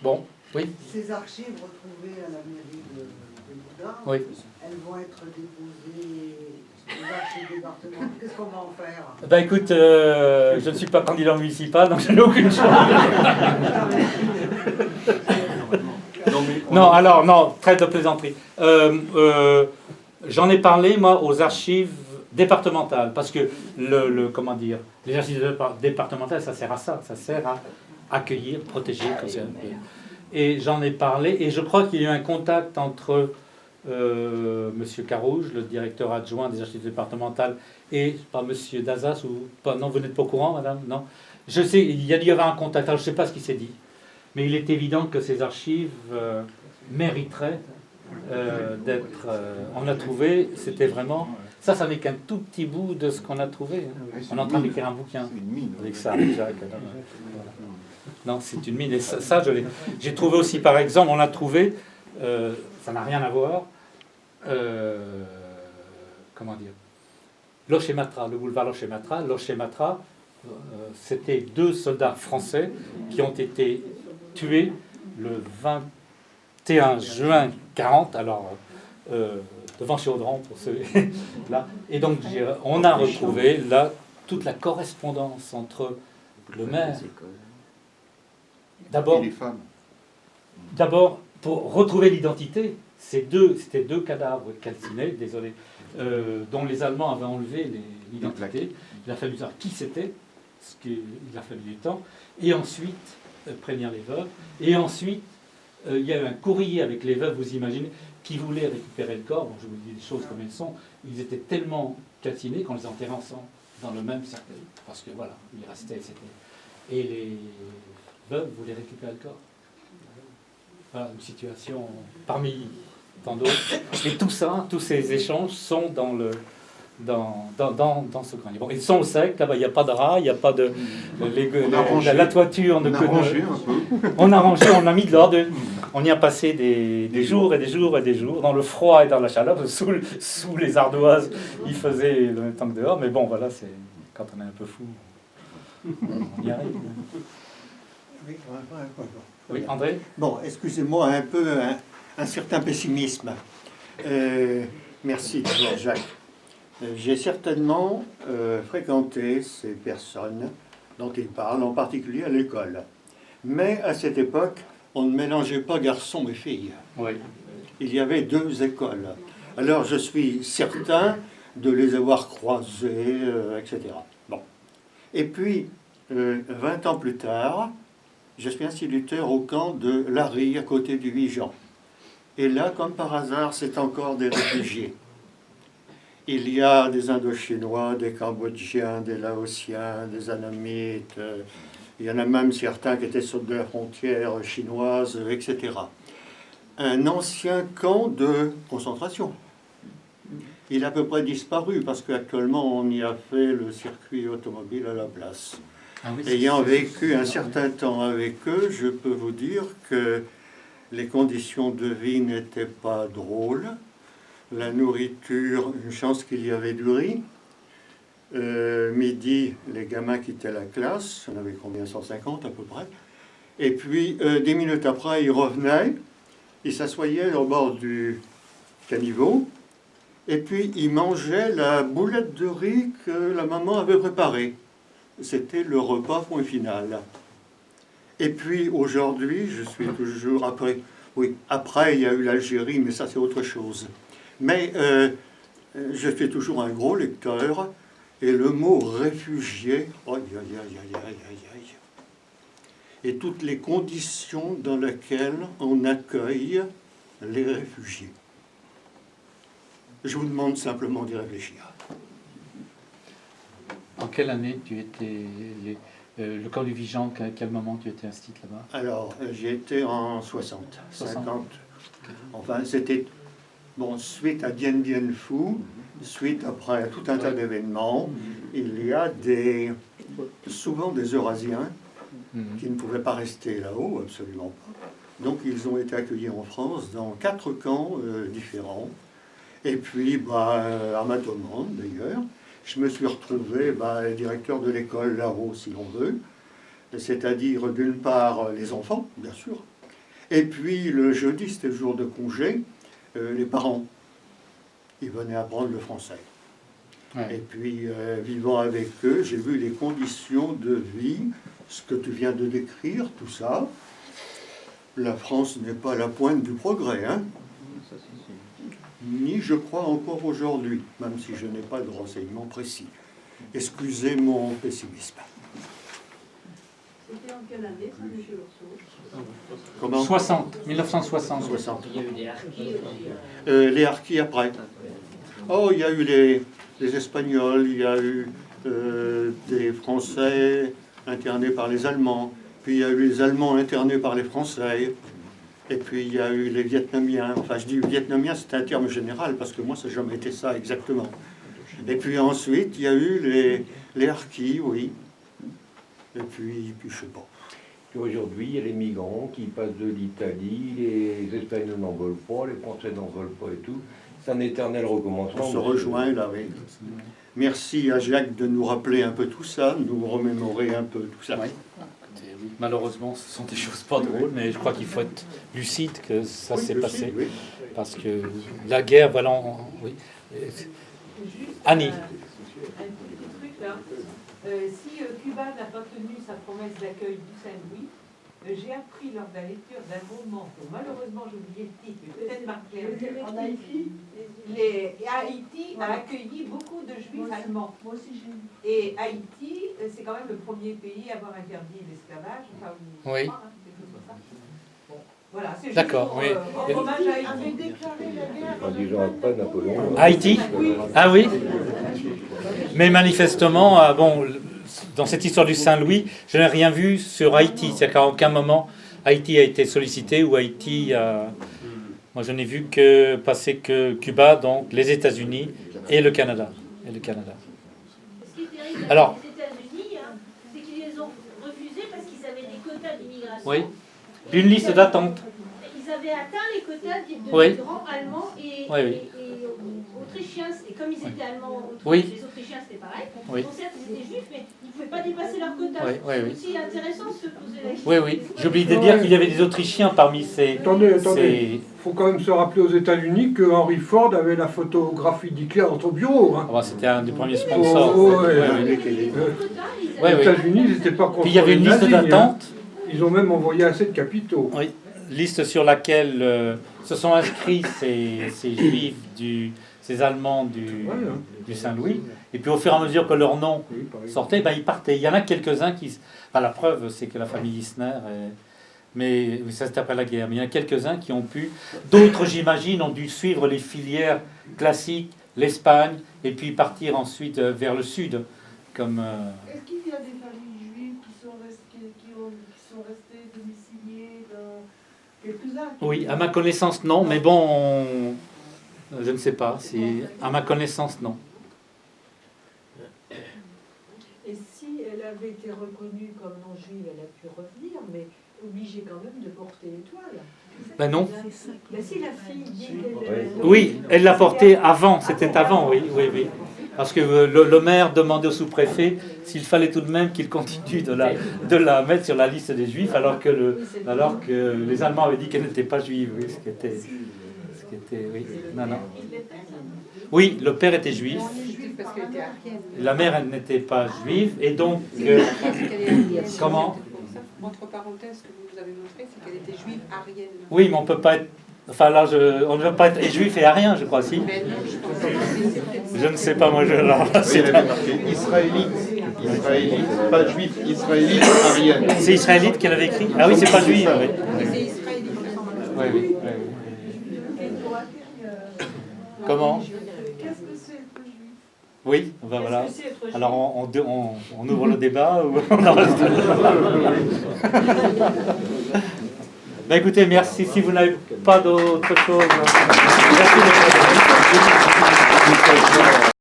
S1: Bon, oui.
S9: Ces archives retrouvées à la mairie de Loudun,
S1: Oui.
S9: elles vont être déposées aux archives départementales. Qu'est-ce qu'on va en faire?
S1: Ben écoute, je ne suis pas candidat municipal, donc je n'ai aucune chance. Non, alors, non, trêve de plaisanterie. J'en ai parlé, moi, aux archives départementales, parce que comment dire, les archives départementales, ça sert à ça sert à accueillir, protéger, et j'en ai parlé, et je crois qu'il y a eu un contact entre Monsieur Carouge, le directeur adjoint des archives départementales, et pas Monsieur Dazas, ou pas, non, vous n'êtes pas au courant, madame, non? Je sais, il y avait un contact, alors je ne sais pas ce qui s'est dit, mais il est évident que ces archives mériteraient d'être... on a trouvé, c'était vraiment... Ça n'est qu'un tout petit bout de ce qu'on a trouvé. On est en train d'écrire un bouquin avec ça, Jacques. Non, c'est une mine. Et ça j'ai trouvé aussi, par exemple, on a trouvé, ça n'a rien à voir, comment dire, Loché-Matra, le boulevard Loché-Matra. Loché-Matra, c'était 2 soldats français qui ont été tués le 21 juin 40, alors devant Chaudron pour ceux-là. Et donc on a retrouvé là toute la correspondance entre le maire. D'abord, pour retrouver l'identité, C'était deux cadavres calcinés, désolé, dont les Allemands avaient enlevé l'identité. Il a fallu savoir qui c'était, il a fallu du temps, et ensuite prévenir les veuves. Et ensuite, il y a eu un courrier avec les veuves, vous imaginez, qui voulaient récupérer le corps. Bon, je vous dis des choses comme elles sont. Ils étaient tellement calcinés qu'on les enterrait ensemble dans le même cercueil, parce que voilà, il restait, et les veuves voulaient récupérer le corps. Voilà une situation parmi tant d'autres. Et tout ça, tous ces échanges sont dans ce grenier. Bon, ils sont au sec, là-bas, il n'y a pas de rats, il n'y a pas de... la toiture...
S7: On a rangé un peu.
S1: On a rangé, on a mis de l'ordre. On y a passé des jours et des jours et des jours, dans le froid et dans la chaleur, parce que sous les ardoises, il faisait le même temps que dehors. Mais bon, voilà, c'est quand on est un peu fou, on y arrive. Oui, André ?
S10: Bon, excusez-moi un peu un certain pessimisme. Merci d'abord, Jacques. J'ai certainement fréquenté ces personnes dont il parle, en particulier à l'école. Mais à cette époque, on ne mélangeait pas garçons et filles.
S1: Oui.
S10: Il y avait deux écoles. Alors je suis certain de les avoir croisés, etc. Bon. Et puis, 20 ans plus tard, je suis instituteur au camp de Lari, à côté du Vigan. Et là, comme par hasard, c'est encore des réfugiés. Il y a des Indochinois, des Cambodgiens, des Laotiens, des Annamites. Il y en a même certains qui étaient sur la frontière chinoise, etc. Un ancien camp de concentration. Il a à peu près disparu parce qu'actuellement on y a fait le circuit automobile à la place.
S1: Ah oui,
S10: Ayant vécu un certain temps avec eux, je peux vous dire que les conditions de vie n'étaient pas drôles. La nourriture, une chance qu'il y avait du riz. Midi, les gamins quittaient la classe, on avait combien, 150 à peu près. Et puis, 10 minutes après, ils revenaient, ils s'assoyaient au bord du caniveau, et puis ils mangeaient la boulette de riz que la maman avait préparée. C'était le repas point final. Et puis, aujourd'hui, je suis toujours après... Oui, après, il y a eu l'Algérie, mais ça, c'est autre chose. Mais je fais toujours un gros lecteur, et le mot réfugié, aïe, aïe, aïe, aïe, aïe, aïe, aïe. Et toutes les conditions dans lesquelles on accueille les réfugiés. Je vous demande simplement d'y réfléchir.
S1: En quelle année tu étais le camp du Vigan, à quel moment tu étais inscrit là-bas?
S10: Alors, j'ai été en 50. Enfin, c'était... Bon, suite à Dien Bien Phu, suite après tout un tas d'événements, il y a souvent des Eurasiens qui ne pouvaient pas rester là-haut, absolument pas. Donc ils ont été accueillis en France dans 4 camps différents. Et puis, à ma demande d'ailleurs, je me suis retrouvé directeur de l'école là-haut, si l'on veut. C'est-à-dire, d'une part, les enfants, bien sûr. Et puis, le jeudi, c'était le jour de congé. Les parents, ils venaient apprendre le français. Ouais. Et puis, vivant avec eux, j'ai vu les conditions de vie, ce que tu viens de décrire, tout ça. La France n'est pas à la pointe du progrès, hein. Ni, je crois, encore aujourd'hui, même si je n'ai pas de renseignements précis. Excusez mon pessimisme.
S6: C'était en quelle année, ça, M. Lorceau?
S10: Comment?
S1: 1960.
S10: 60.
S9: Il y a eu des harkis aussi.
S10: Les harkis après. Oh, il y a eu les Espagnols, il y a eu des Français internés par les Allemands, puis il y a eu les Allemands internés par les Français, et puis il y a eu les Vietnamiens. Enfin, je dis Vietnamiens, c'est un terme général, parce que moi, ça n'a jamais été ça exactement. Et puis ensuite, il y a eu les harkis, oui. Et puis je sais pas.
S4: Aujourd'hui, il y a les migrants qui passent de l'Italie, les Espagnols n'en veulent pas, les Français n'en veulent pas et tout. C'est un éternel recommencement.
S10: On se rejoint là, oui. Merci à Jacques de nous rappeler un peu tout ça, de nous remémorer un peu tout ça.
S1: Oui. Malheureusement, ce sont des choses pas drôles, mais je crois qu'il faut être lucide que ça s'est passé. Oui. Parce que la guerre, voilà... Oui. Annie.
S6: Un petit truc là. Si Cuba n'a pas tenu sa promesse d'accueil du Saint-Louis, j'ai appris lors de la lecture d'un roman, dont malheureusement j'ai oublié le titre, mais peut-être Marc-Claire.
S9: En Haïti.
S6: Haïti a accueilli beaucoup de juifs allemands.
S9: Moi aussi j'ai lu.
S6: Et Haïti, c'est quand même le premier pays à avoir interdit l'esclavage. Enfin,
S1: Oui.
S6: Quelque chose comme ça. Bon, voilà, c'est juste
S1: D'accord,
S6: pour,
S1: oui.
S6: rendre hommage à Haïti.
S9: Avait déclaré la guerre.
S4: En 10 ans après, Napoléon.
S1: Haïti? Ah oui. Mais manifestement, bon, dans cette histoire du Saint-Louis, je n'ai rien vu sur Haïti. C'est-à-dire qu'à aucun moment, Haïti a été sollicité ou Haïti a... Moi, je n'ai vu que passer que Cuba, donc les États-Unis et le Canada.
S11: Ce qui est terrible
S1: Alors,
S11: avec les États-Unis, c'est qu'ils les ont refusés parce qu'ils avaient des quotas d'immigration.
S1: oui, une liste d'attente.
S11: Ils avaient atteint les quotas de
S1: Oui.
S11: migrants allemands et autrichiens. Et comme ils étaient allemands,
S1: Oui.
S11: les Autrichiens c'était pareil.
S1: Oui.
S11: Bon, certes, ils étaient juifs, mais ils ne pouvaient pas dépasser leurs quotas.
S1: Oui, oui, oui.
S11: C'est aussi intéressant de se poser la question.
S1: Oui, oui. J'ai oublié de dire qu'il y avait des Autrichiens parmi ces...
S3: Attendez.
S1: ces-
S3: Il faut quand même se rappeler aux États-Unis que Henry Ford avait la photographie d'Hitler dans son bureau. Hein.
S1: Ah bah, c'était un des premiers sponsors.
S3: Oh, ouais.
S1: Oui, oui.
S11: Les quotas, ils
S1: Oui,
S3: Les
S1: oui.
S3: États-Unis, ils n'étaient pas contre
S1: Puis il y avait une
S3: les
S1: liste
S3: nazis, hein.
S1: d'attente.
S3: Ils ont même envoyé assez de capitaux.
S1: Oui, liste sur laquelle se sont inscrits ces juifs, ces Allemands du Saint-Louis. Et puis au fur et à mesure que leur nom sortait, ils partaient. Il y en a quelques-uns qui... Enfin, la preuve, c'est que la famille Isner... Mais oui, ça c'était après la guerre. Mais il y en a quelques-uns qui ont pu... D'autres, j'imagine, ont dû suivre les filières classiques, l'Espagne, et puis partir ensuite vers le sud. Comme...
S9: Est-ce qu'il y a des familles juives qui sont restées domiciliées dans quelques-uns?
S1: Oui, à ma connaissance, non. Mais bon, je ne sais pas. À ma connaissance, non.
S6: Et si elle avait été reconnue comme non juive, elle a pu revenir, mais obligée quand même de porter l'étoile.
S1: Ben non.
S6: Mais si la fille dit qu'elle...
S1: Oui, elle l'a porté avant, c'était avant, oui. Parce que le maire demandait au sous-préfet s'il fallait tout de même qu'il continue de la mettre sur la liste des juifs, alors que les Allemands avaient dit qu'elle n'était pas juive. Oui, ce qui était oui. Non. Oui, le père était juif. La mère, elle n'était pas juive, et donc... comment ?
S12: Entre parenthèses, ce que vous avez montré, c'est qu'elle était juive arienne.
S1: Oui, mais on peut pas être... Enfin là, on ne veut pas être juif et arien, je crois, si.
S12: Mais non, je pense que
S1: Je ne sais pas, moi,
S7: C'est marqué israélite, pas juif, israélite, arienne.
S1: C'est israélite qu'elle avait écrit. Ah oui, c'est pas juif. Oui.
S12: c'est israélite.
S1: Oui. Comment ?
S9: Qu'est-ce que c'est être juif?
S1: Oui, ben voilà. Alors on ouvre le débat ou on en reste Ben écoutez, merci. Si vous n'avez pas d'autre chose, merci de votre